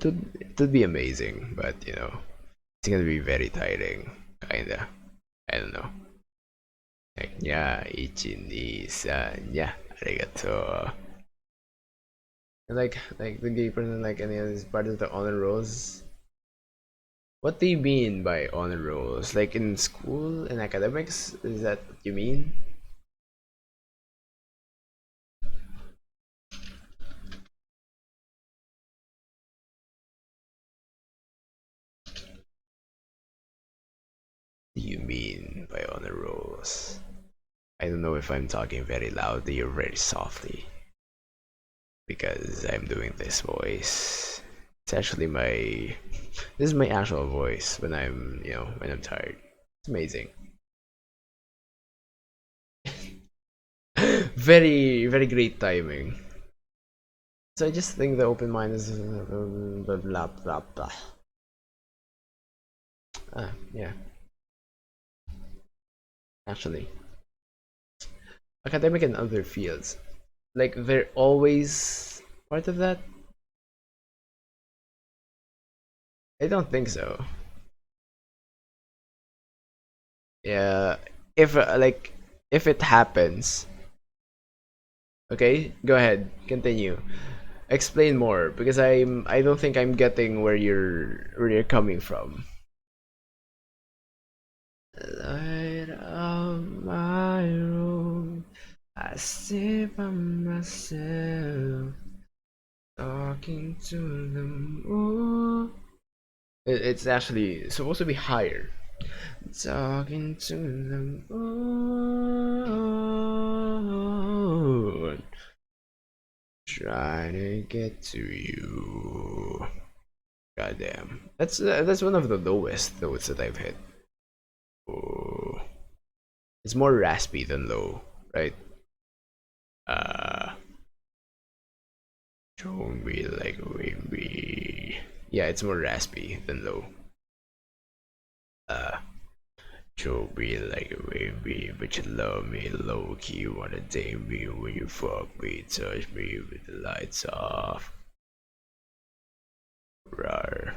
It would be amazing, but it's gonna be very tiring. Kinda. I don't know. Like, yeah, ichi-ni-san, yeah, arigato. And like the gay person, like any other is part of the honor rolls. What do you mean by honor rolls? Like in school, in academics? Is that what you mean? Do you mean by honor rolls? I don't know if I'm talking very loudly or very softly because I'm doing this voice. It's actually this is my actual voice when I'm tired. It's amazing. Very, very great timing. So I just think the open mind is blah blah blah blah. Yeah, actually, academic and other fields, like they're always part of that. I don't think so. Yeah, if if it happens, okay, go ahead, continue, explain more because I don't think I'm getting where you're coming from. I sit by myself, talking to the moon. It's actually supposed to be higher. Talking to the moon, trying to get to you. Goddamn, that's one of the lowest notes that I've hit. Oh, it's more raspy than low, right? Uh, show me like a baby. Yeah, it's more raspy than low. Uh, show me like a baby, but you love me low key. You wanna date me when you fuck me, touch me with the lights off. Rawr.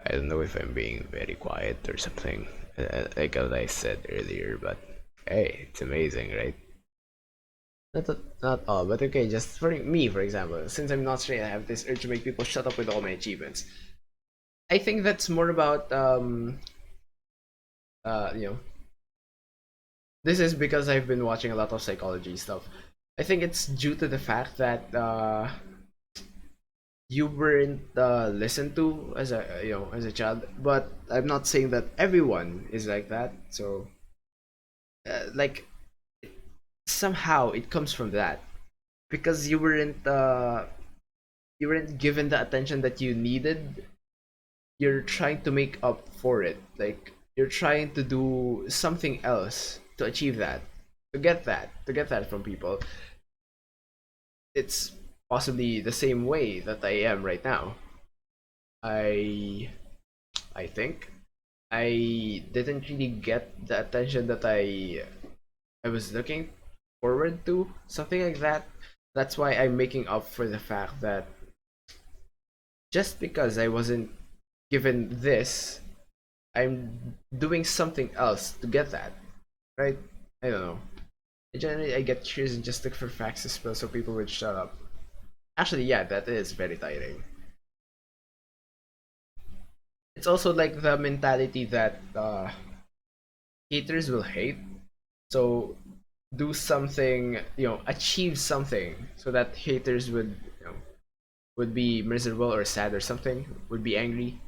I don't know if I'm being very quiet or something, like as I said earlier, but hey, it's amazing, right? Not all, but okay, just for me, for example, since I'm not straight, I have this urge to make people shut up with all my achievements. I think that's more about you know, this is because I've been watching a lot of psychology stuff. I think it's due to the fact that you weren't listened to as a as a child, but I'm not saying that everyone is like that. So like somehow it comes from that because you weren't given the attention that you needed. You're trying to make up for it, like you're trying to do something else to achieve that, to get that from people. It's possibly the same way that I am right now. I i think I didn't really get the attention that I was looking forward to, something like that. That's why I'm making up for the fact that just because I wasn't given this, I'm doing something else to get that, right? I don't know. Generally, I get curious and just look for facts to spill so people would shut up. Actually, yeah, that is very tiring. It's also like the mentality that haters will hate. So do something, achieve something so that haters would, would be miserable or sad or something, would be angry.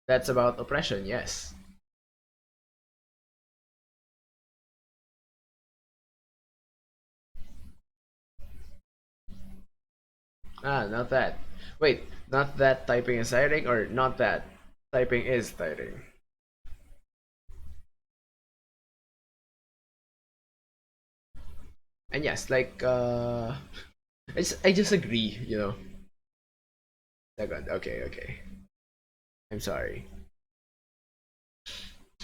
That's about oppression, yes. Ah, not that. Wait, not that typing is tiring or not that typing is tiring. And yes, like I just agree, Second, okay, okay. I'm sorry.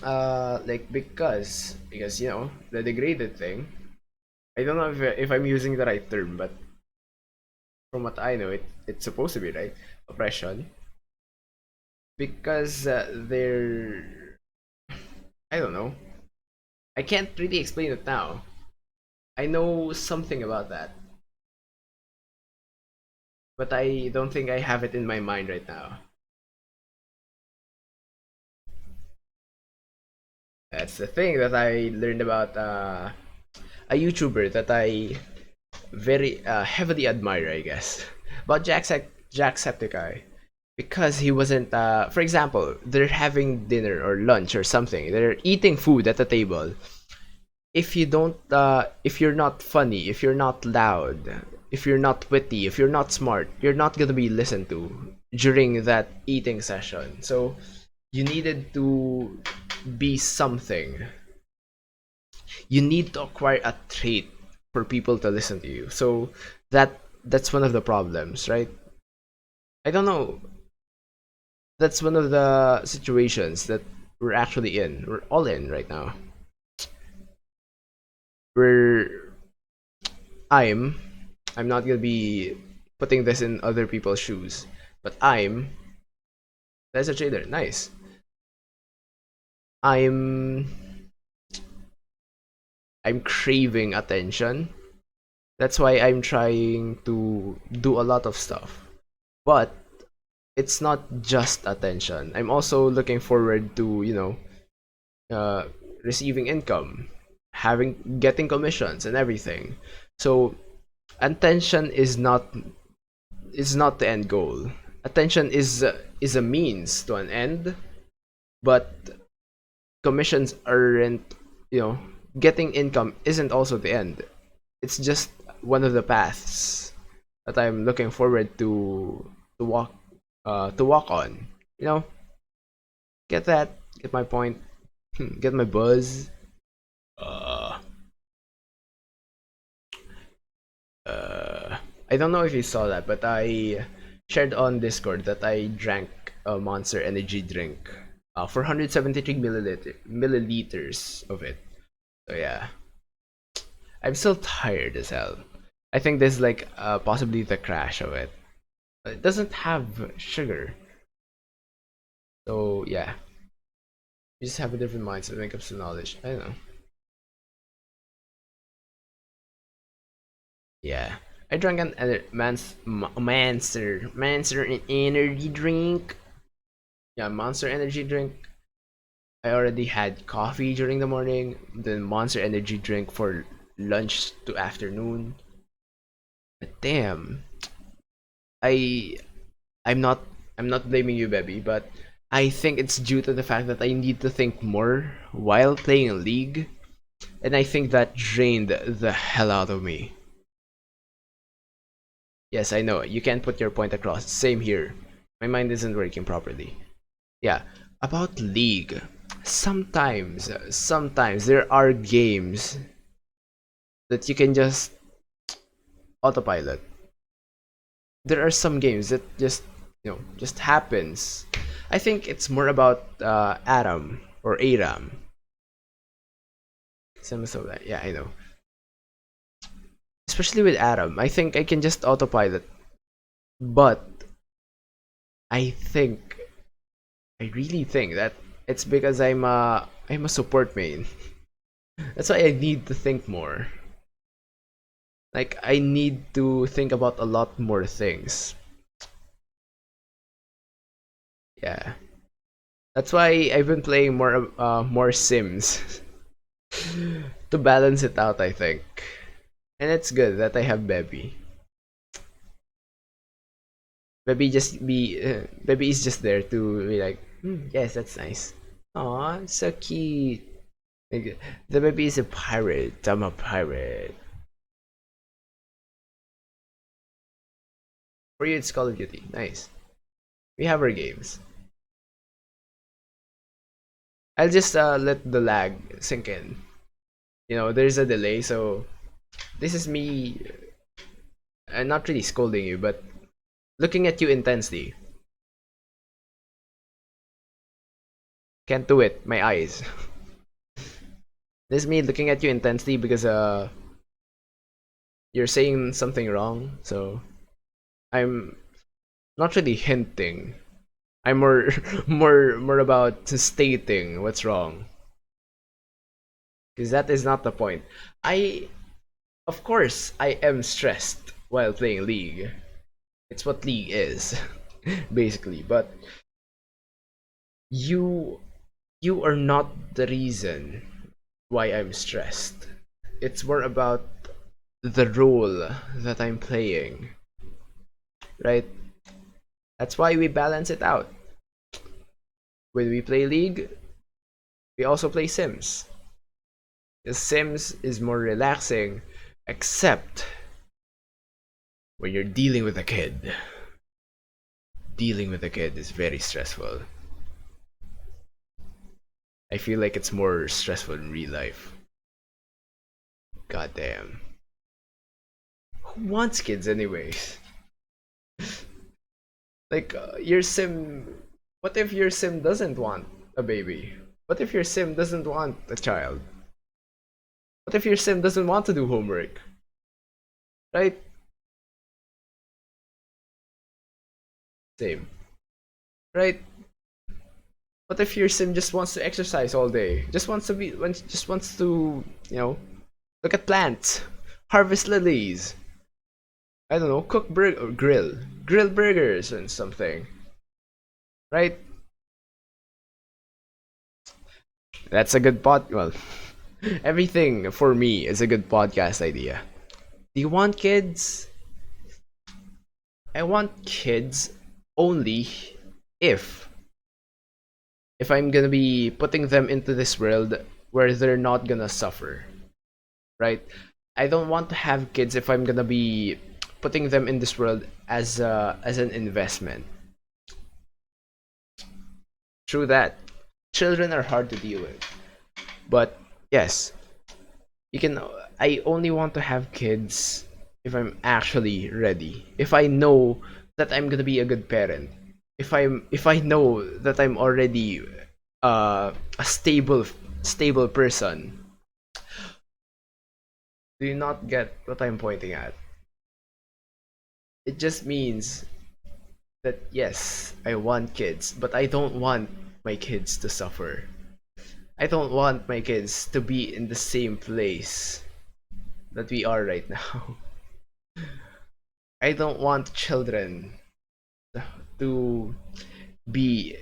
Like because the degraded thing. I don't know if I'm using the right term, but from what I know, it's supposed to be right oppression because they're I don't know. I can't really explain it now. I know something about that, but I don't think I have it in my mind right now. That's the thing that I learned about a YouTuber that I very heavily admire, I guess, about Jacksepticeye, because he wasn't. For example, they're having dinner or lunch or something. They're eating food at the table. If you're not funny, if you're not loud, if you're not witty, if you're not smart, you're not gonna be listened to during that eating session. So you needed to be something. You need to acquire a trait for people to listen to you. So that's one of the problems, right? I don't know. That's one of the situations that we're actually in. We're all in right now. We're I'm I'm not gonna be putting this in other people's shoes, but that's a trader. Nice. I'm I'm craving attention. That's why I'm trying to do a lot of stuff. But it's not just attention. I'm also looking forward to, uh, receiving income, having getting commissions and everything. So attention is not the end goal. Attention is a means to an end, but commissions aren't, you know, getting income isn't also the end. It's just one of the paths that I'm looking forward to walk on. You know, get that? Get my point? Get my buzz? Uh, I don't know if you saw that, but I shared on Discord that I drank a Monster Energy drink, 473 milliliters of it. So yeah, I'm still tired as hell. I think this is like possibly the crash of it. It doesn't have sugar, so yeah, you just have a different mindset when it comes to knowledge. I don't know. Yeah, I drank an Monster energy drink. Yeah, Monster energy drink. I already had coffee during the morning, then Monster energy drink for lunch to afternoon. But damn, I I'm not I'm not blaming you, baby, but I think it's due to the fact that I need to think more while playing a League, and I think that drained the hell out of me. Yes, I know, you can't put your point across. Same here. My mind isn't working properly. Yeah, about League. Sometimes there are games that you can just autopilot. There are some games that just happens. I think it's more about Aram or Aram. Some of that. Yeah, I know. Especially with Aram, I think I can just autopilot. But I I really think that it's because I'm a support main. That's why I need to think more. Like I need to think about a lot more things. Yeah. That's why I've been playing more Sims to balance it out, I think. And it's good that I have Baby. Baby is just there to be like, yes, that's nice. Aw, so cute. Like, the baby is a pirate. I'm a pirate. For you, it's Call of Duty. Nice. We have our games. I'll just let the lag sink in. There's a delay, so this is me not really scolding you, but looking at you intensely. Can't do it. My eyes. This is me looking at you intensely because you're saying something wrong. So I'm not really hinting. I'm more more about stating what's wrong. Because that is not the point. I Of course I am stressed while playing League. It's what League is, basically. But you you are not the reason why I'm stressed. It's more about the role that I'm playing, right? That's why we balance it out. When we play League, we also play Sims. The Sims is more relaxing, except when you're dealing with a kid. Dealing with a kid is very stressful. I feel like it's more stressful in real life. God damn. Who wants kids anyways? Like your sim. What if your sim doesn't want a baby? What if your sim doesn't want a child? What if your sim doesn't want to do homework? Right? Same. Right? What if your sim just wants to exercise all day? Just wants to, look at plants, harvest lilies. I don't know, cook or grill burgers and something. Right? That's a good pod. Well, everything for me is a good podcast idea. Do you want kids? I want kids only if I'm gonna be putting them into this world where they're not gonna suffer, right? I don't want to have kids if I'm gonna be putting them in this world as an investment. True that. Children are hard to deal with. But yes, you can I only want to have kids if I'm actually ready. If I know that I'm going to be a good parent. If I know that I'm already a stable person. Do you not get what I'm pointing at? It just means that yes, I want kids, but I don't want my kids to suffer. I don't want my kids to be in the same place that we are right now. I don't want children to be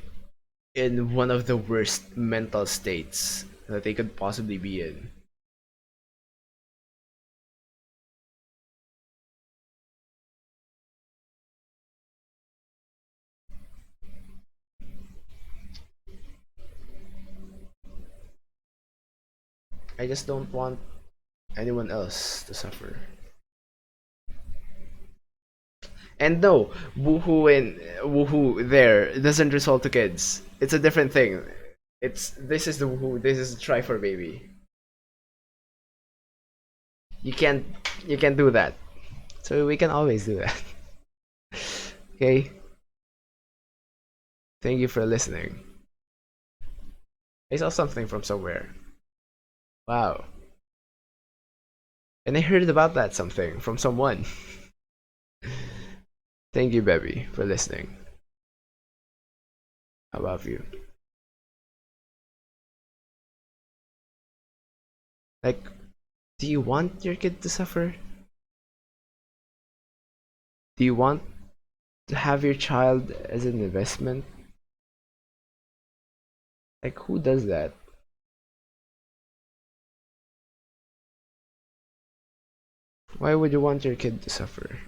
in one of the worst mental states that they could possibly be in. I just don't want anyone else to suffer. And no, woohoo there doesn't result to kids. It's a different thing. It's this is the woohoo. This is try for baby. You can't you can't do that. So we can always do that. Okay. Thank you for listening. I saw something from somewhere. Wow. And I heard about that something from someone. Thank you, baby, for listening. How about you? Like, do you want your kid to suffer? Do you want to have your child as an investment? Like, who does that? Why would you want your kid to suffer?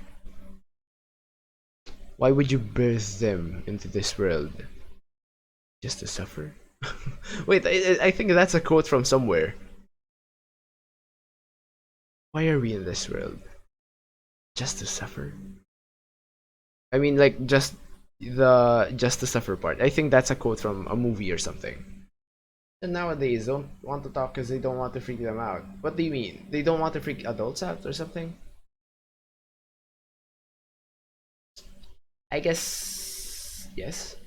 Why would you birth them into this world? Just to suffer? Wait, I think that's a quote from somewhere. Why are we in this world? Just to suffer? I mean, like, just to suffer part. I think that's a quote from a movie or something. And nowadays, don't want to talk because they don't want to freak them out. What do you mean? They don't want to freak adults out or something? I guess yes.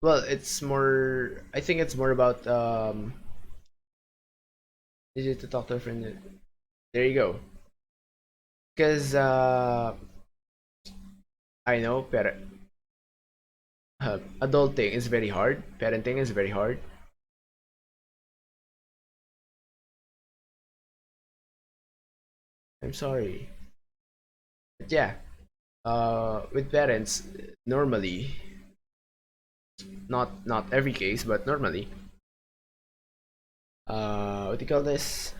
Well, it's more. I think it's more about is it to talk to a friend? There you go. Because I know adulting is very hard. Parenting is very hard. I'm sorry, but yeah. With parents, normally, not every case, but normally, what do you call this?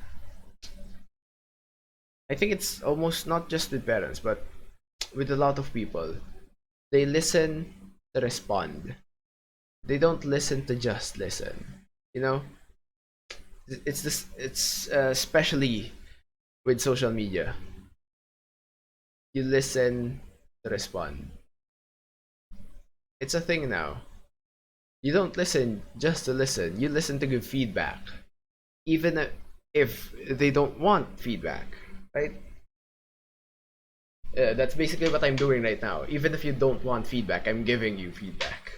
I think it's almost not just with parents, but with a lot of people. They listen to respond. They don't listen to just listen. You know, it's this. It's especially with social media. You listen to respond. It's a thing now. You don't listen just to listen. You listen to give feedback, even if they don't want feedback, right? That's basically what I'm doing right now. Even if you don't want feedback, I'm giving you feedback.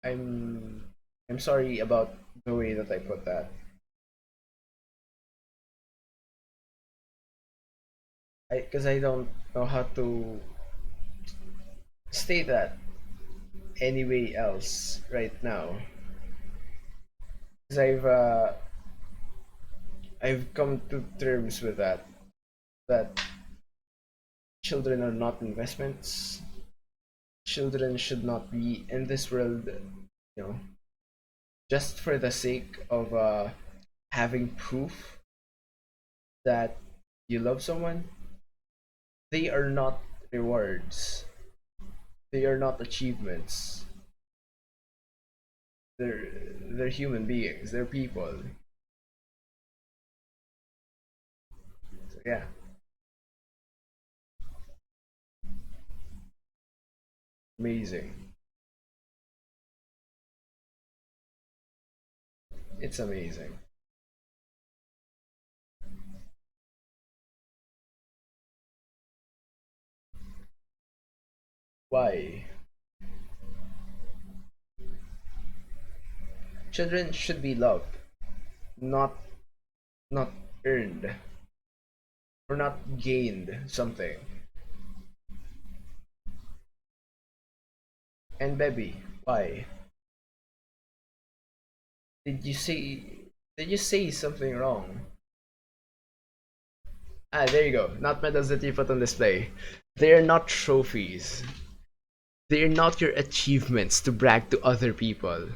I'm I'm sorry about the way that I put that. Because I don't know how to state that anyway else right now. Because I've come to terms with that children are not investments. Children should not be in this world, you know, just for the sake of having proof that you love someone. They are not rewards. They are not achievements. They're human beings. They're people. So yeah, amazing. It's amazing. Why? Children should be loved, not not earned or not gained something. And baby, why? Did you say did you say something wrong? Ah, there you go. Not medals that you put on display. They're not trophies. They're not your achievements to brag to other people.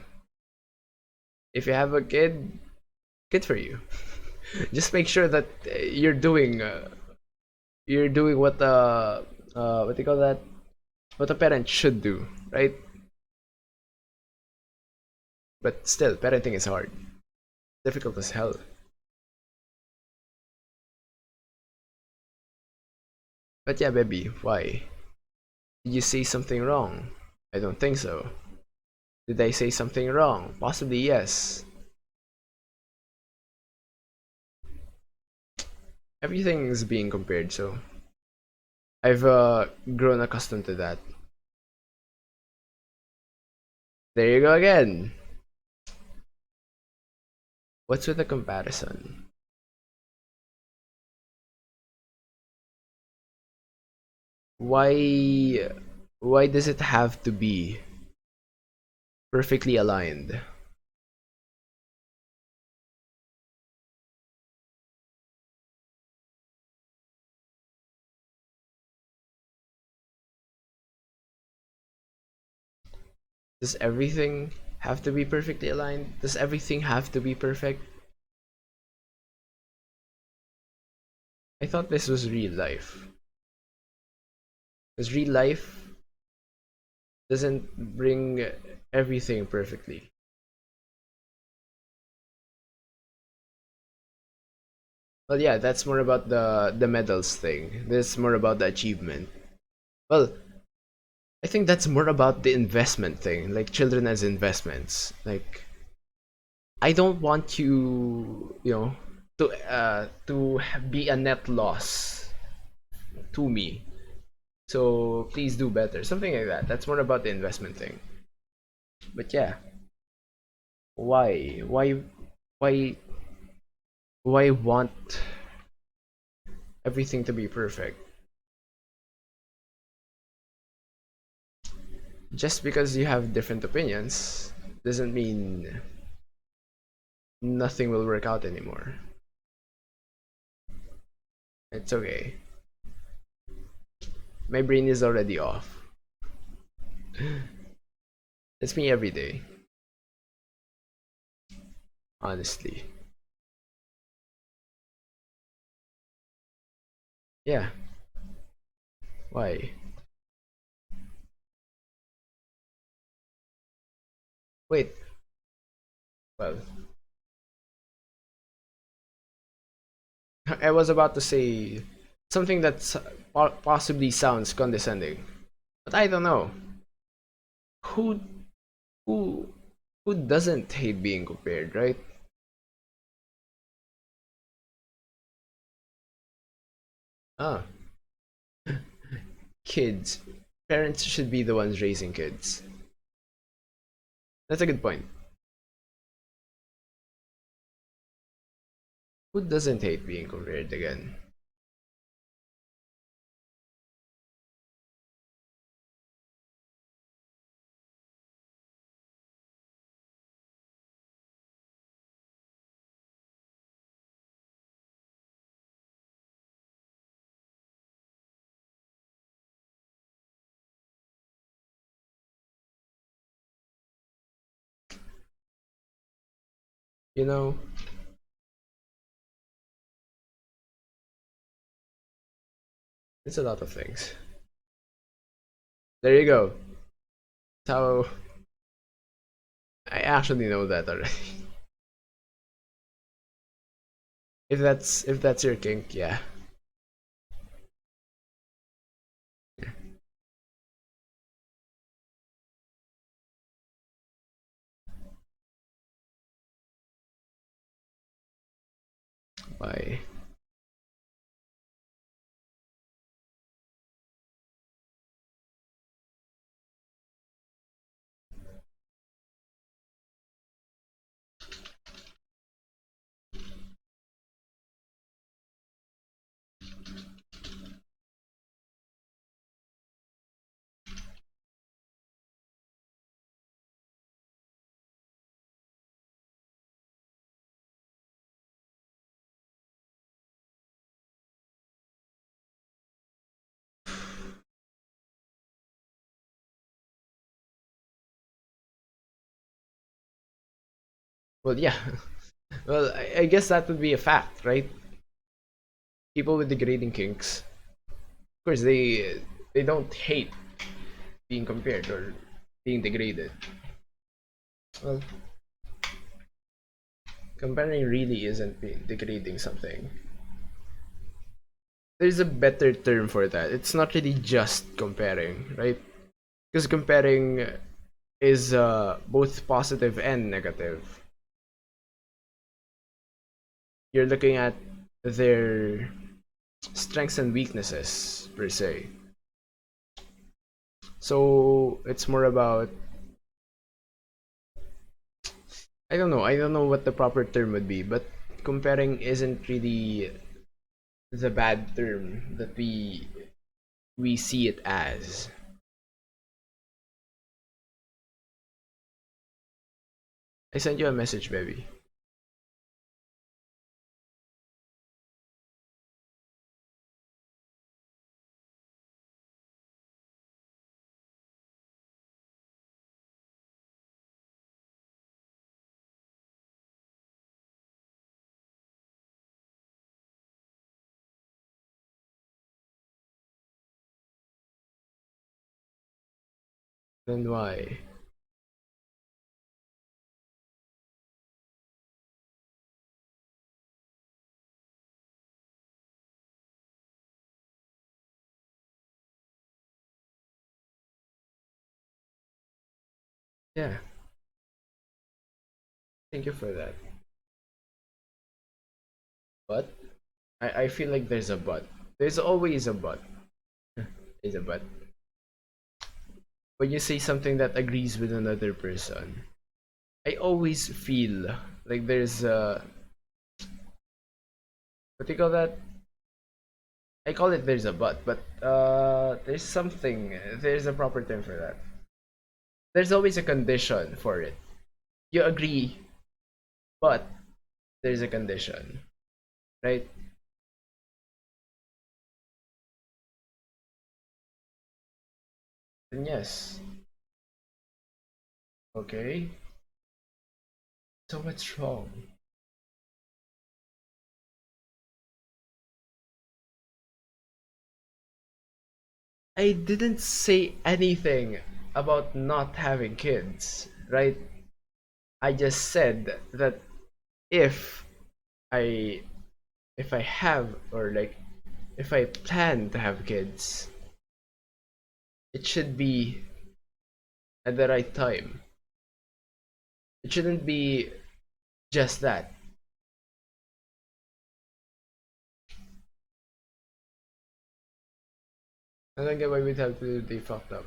If you have a kid, good for you. Just make sure that you're doing what do you call that? What a parent should do, right? But still, parenting is hard. Difficult as hell. But yeah, baby, why? Did you say something wrong? I don't think so. Did I say something wrong? Possibly yes. Everything is being compared, so I've grown accustomed to that. There you go again. What's with the comparison? Why why does it have to be perfectly aligned? Does everything have to be perfectly aligned? Does everything have to be perfect? I thought this was real life. Because real life doesn't bring everything perfectly. Well, yeah, that's more about the medals thing. This is more about the achievement. Well, I think that's more about the investment thing, like children as investments. Like I don't want to be a net loss to me. So please do better. Something like that. That's more about the investment thing. But yeah, why? Why why want everything to be perfect? Just because you have different opinions doesn't mean nothing will work out anymore. It's okay. My brain is already off. It's me every day, honestly. Yeah, why? Wait, well, I was about to say something that possibly sounds condescending, but I don't know. Who who who doesn't hate being compared, right? Ah, kids. Parents should be the ones raising kids. That's a good point. Who doesn't hate being compared again? You know, it's a lot of things. There you go. So I actually know that already. If that's your kink, yeah. Why? Well, yeah. Well, I guess that would be a fact, right? People with degrading kinks, of course, they don't hate being compared or being degraded. Well, comparing really isn't being degrading something. There's a better term for that. It's not really just comparing, right? Because comparing is both positive and negative. You're looking at their strengths and weaknesses per se. So it's more about, I don't know. I don't know what the proper term would be, but comparing isn't really the bad term that we see it as. I sent you a message, baby. Then why? Yeah, thank you for that. But I feel like there's a but. There's always a but. There's a but. When you say something that agrees with another person, I always feel like there's a, what do you call that? I call it there's a but there's something, there's a proper term for that. There's always a condition for it. You agree, but there's a condition, right? Then yes. Okay. So what's wrong? I didn't say anything about not having kids, right? I just said that if I if I have, or like, if I plan to have kids, it should be at the right time. It shouldn't be just that. I don't get why we'd have to be fucked up.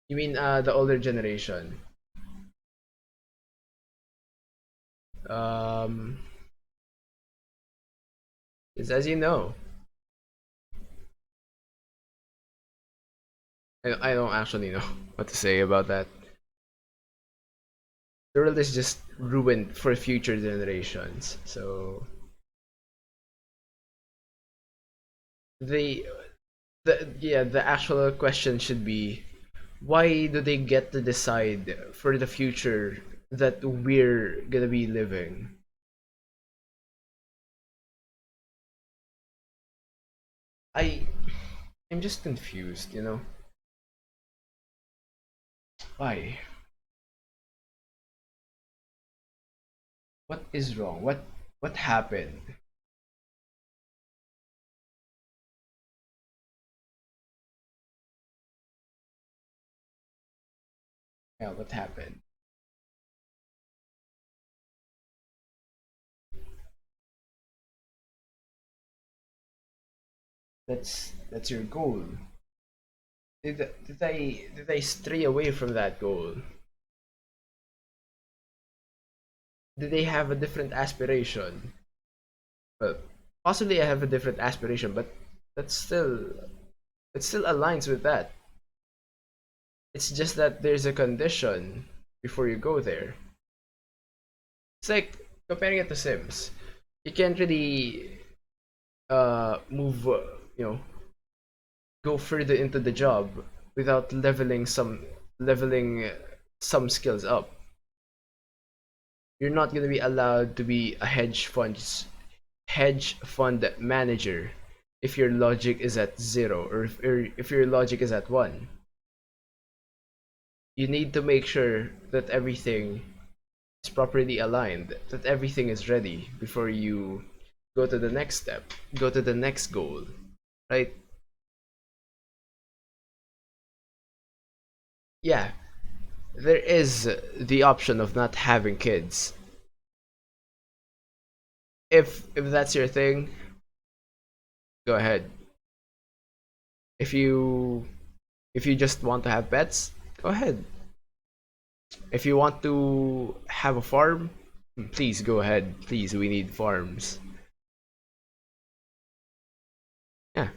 You mean the older generation? Um, it's as you know. I don't actually know what to say about that. The world is just ruined for future generations. So the the actual question should be, Why do they get to decide for the future that we're gonna be living? I I'm just confused, you know? Why? What is wrong? What happened? Yeah, what happened? That's your goal. Did I stray away from that goal? Did they have a different aspiration? Well, possibly I have a different aspiration, but that's still it still aligns with that. It's just that there's a condition before you go there. It's like comparing it to Sims. You can't really move you know go further into the job without leveling some skills up. You're not going to be allowed to be a hedge fund manager if your logic is at zero, or if your logic is at one. You need to make sure that everything is properly aligned, that everything is ready before you go to the next step, go to the next goal, right? Yeah, there is the option of not having kids. If that's your thing, go ahead. If you if you just want to have pets, go ahead. If you want to have a farm, please go ahead. Please, we need farms. Yeah,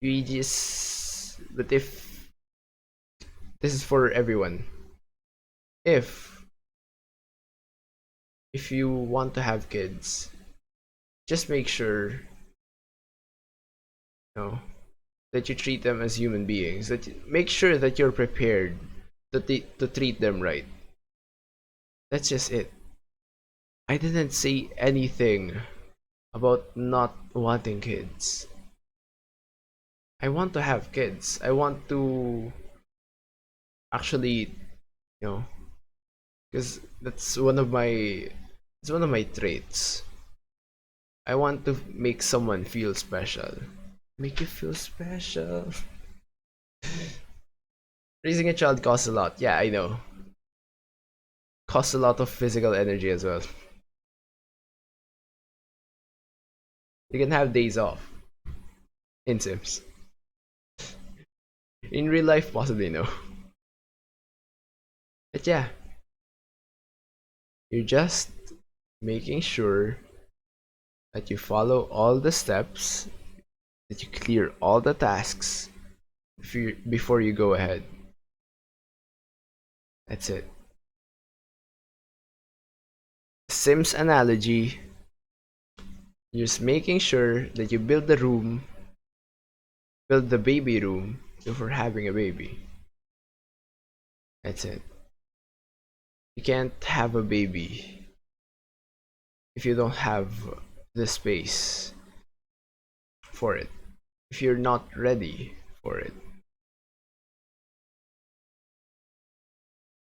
we just. But if this is for everyone, if if you want to have kids, just make sure know that you treat them as human beings. Make sure that you're prepared to treat them right. That's just it. I didn't say anything about not wanting kids. I want to have kids. I want to actually, you know, because that's one of my traits. I want to make someone feel special. Make you feel special. Raising a child costs a lot. Yeah, I know. Costs a lot of physical energy as well. You can have days off in Sims. In real life, possibly no. But yeah, you're just making sure that you follow all the steps, that you clear all the tasks before you go ahead. That's it. Sims analogy, you're just making sure that you build the baby room before having a baby. That's it. You can't have a baby if you don't have the space for it. If you're not ready for it.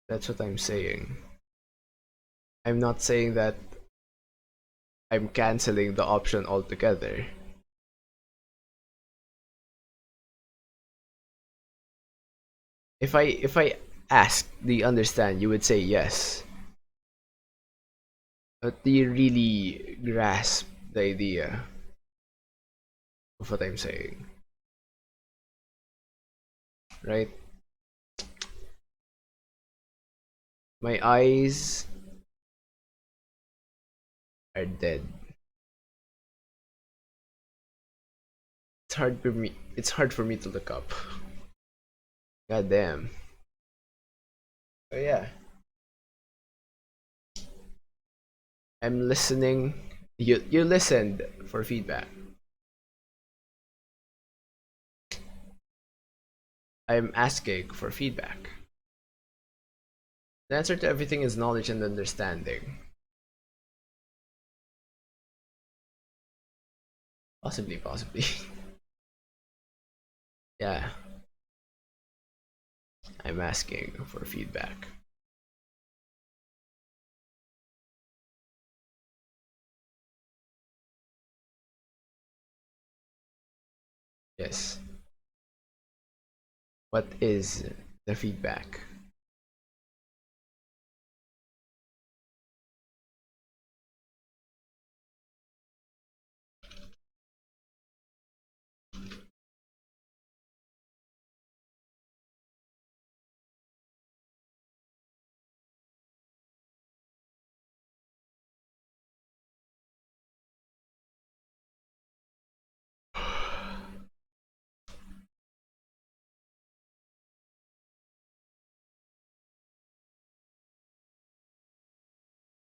That's what I'm saying. I'm not saying that I'm canceling the option altogether. If I ask, do you understand? You would say yes. But do you really grasp the idea of what I'm saying? Right? My eyes are dead. It's hard for me to look up. God damn. So yeah, I'm listening. You listened for feedback. I'm asking for feedback. The answer to everything is knowledge and understanding. Possibly, possibly. Yeah, I'm asking for feedback. Yes. What is the feedback?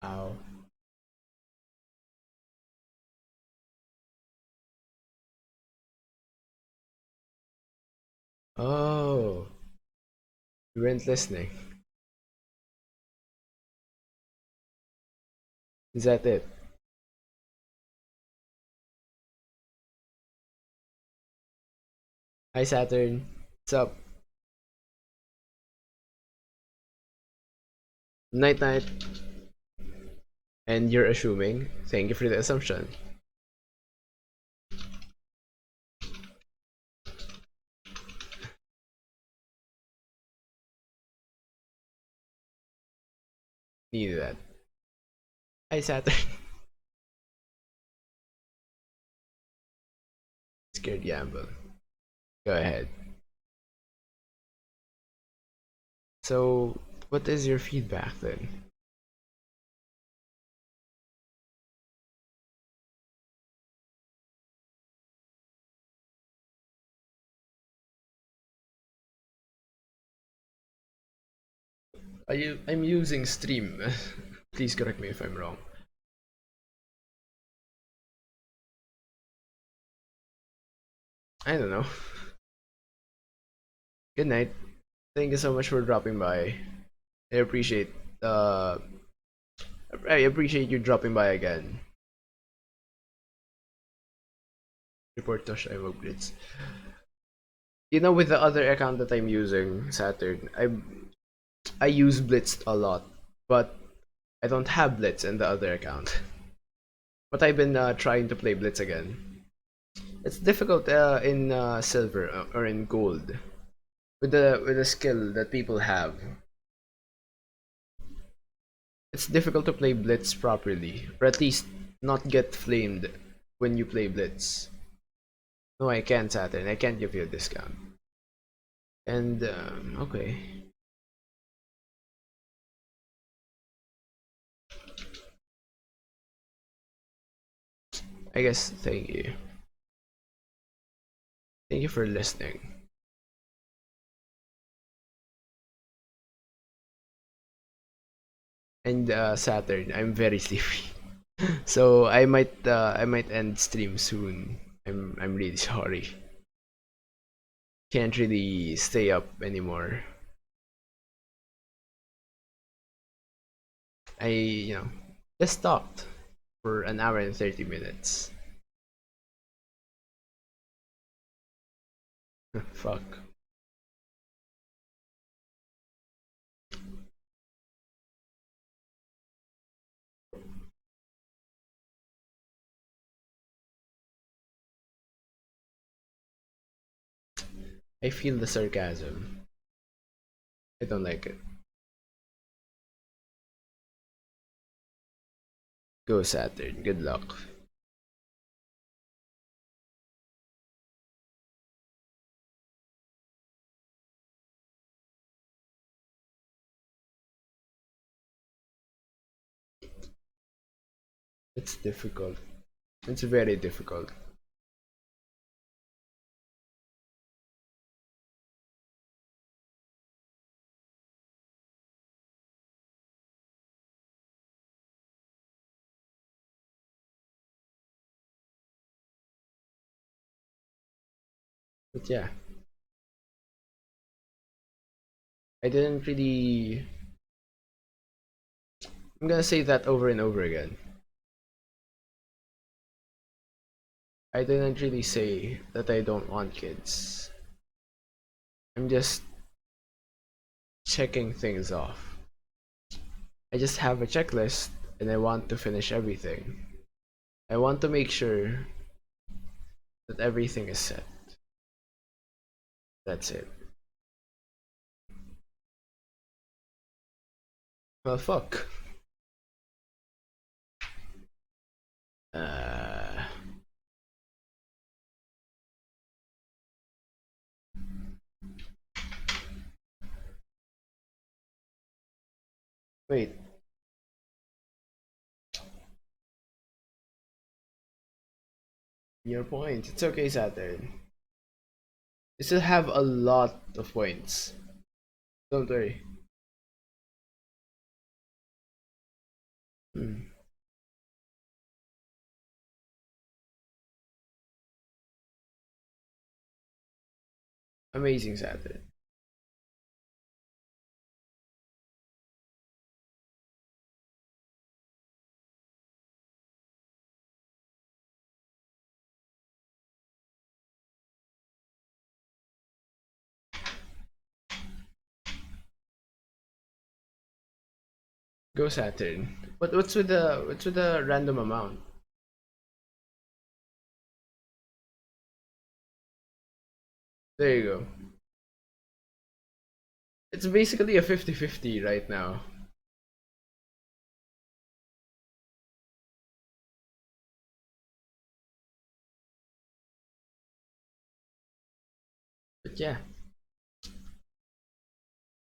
Ow. Oh, you weren't listening. Is that it? Hi, Saturn. What's up? Night, night. And you're assuming. Thank you for the assumption. Needed that. Hi, Saturn. Scared gamble. Go ahead. So, what is your feedback then? I'm using Stream. Please correct me if I'm wrong. I don't know. Good night. Thank you so much for dropping by. I appreciate uh I appreciate you dropping by again. Report Tosh I will Blitz. You know, with the other account that I'm using, Saturn, I use Blitz a lot, but I don't have Blitz in the other account. But I've been trying to play Blitz again. It's difficult in silver or in gold with the skill that people have. It's difficult to play Blitz properly, or at least not get flamed when you play Blitz. No, I can't, Saturn. I can't give you a discount. And okay, I guess thank you for listening. And Saturn, I'm very sleepy, so I might end stream soon. I'm really sorry. Can't really stay up anymore. I just talked for an hour and 30 minutes. Fuck. I feel the sarcasm. I don't like it. Go Saturn. Good luck. It's difficult. It's very difficult. But yeah, I didn't really. I'm gonna say that over and over again. I didn't really say that I don't want kids. I'm just checking things off. I just have a checklist and I want to finish everything. I want to make sure that everything is set. That's it. Well, fuck. Uh, wait. Your point. It's okay, Saturn. You still have a lot of points. Don't worry. Hmm. Amazing, Saturn. Go Saturn. What's with the random amount? There you go. It's basically a 50-50 right now. But yeah,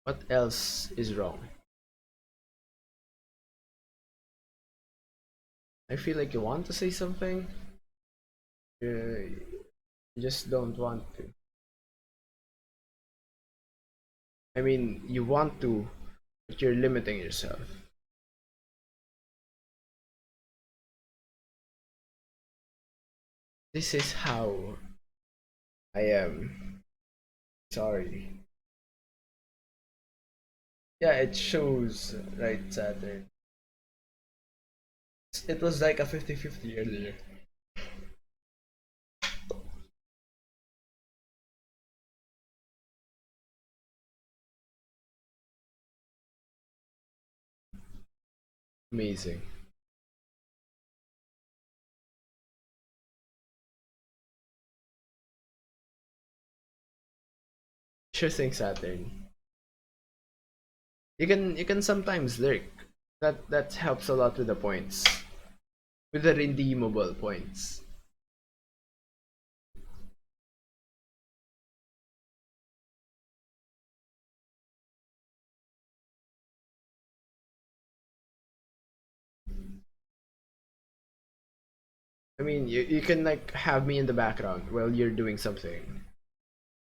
what else is wrong? I feel like you want to say something, you just don't want to. I mean, you want to, but you're limiting yourself. This is how I am. Sorry. Yeah, it shows, right, Saturn. It was like a 50-50 earlier. Amazing. Sure thing, Saturn. You can sometimes lurk. That helps a lot with the points. With the redeemable points. I mean, you can like have me in the background while you're doing something.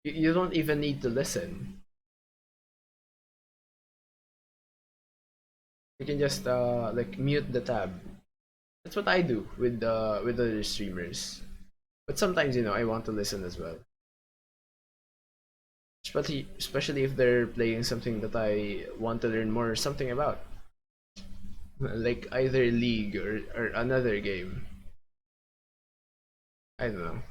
You don't even need to listen. You can just like mute the tab. That's what I do with other streamers. But sometimes I want to listen as well. Especially if they're playing something that I want to learn more something about. Like either League or another game. I don't know.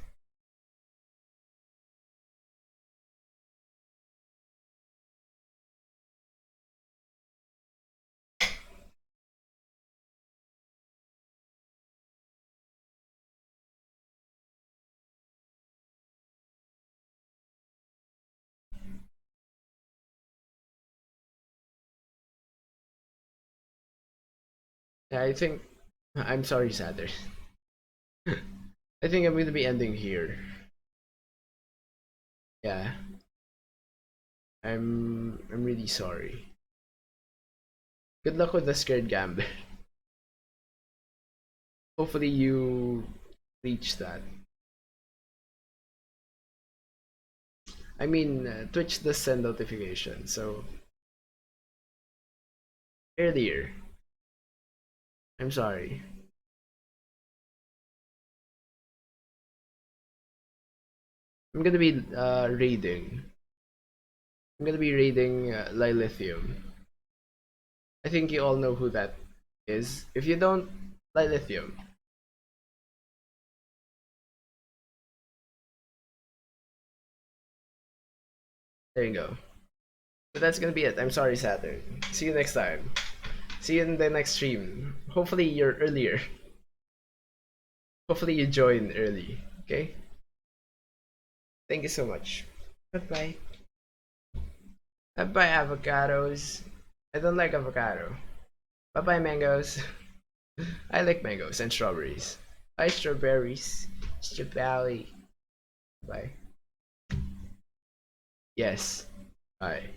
Yeah, I think I'm sorry, Satter. I think I'm gonna be ending here. Yeah, I'm really sorry. Good luck with the scared gambler. Hopefully you reach that. I mean, Twitch does send notifications, so earlier. I'm sorry. I'm gonna be raiding. I'm gonna be raiding Lilithium. I think you all know who that is. If you don't, Lilithium. There you go. So that's gonna be it. I'm sorry, Saturn. See you next time. See you in the next stream. Hopefully you're earlier. Hopefully you join early. Okay? Thank you so much. Bye bye. Bye bye, avocados. I don't like avocado. Bye bye, mangoes. I like mangoes and strawberries. Bye, strawberries. Strawberry. Bye. Yes. Bye.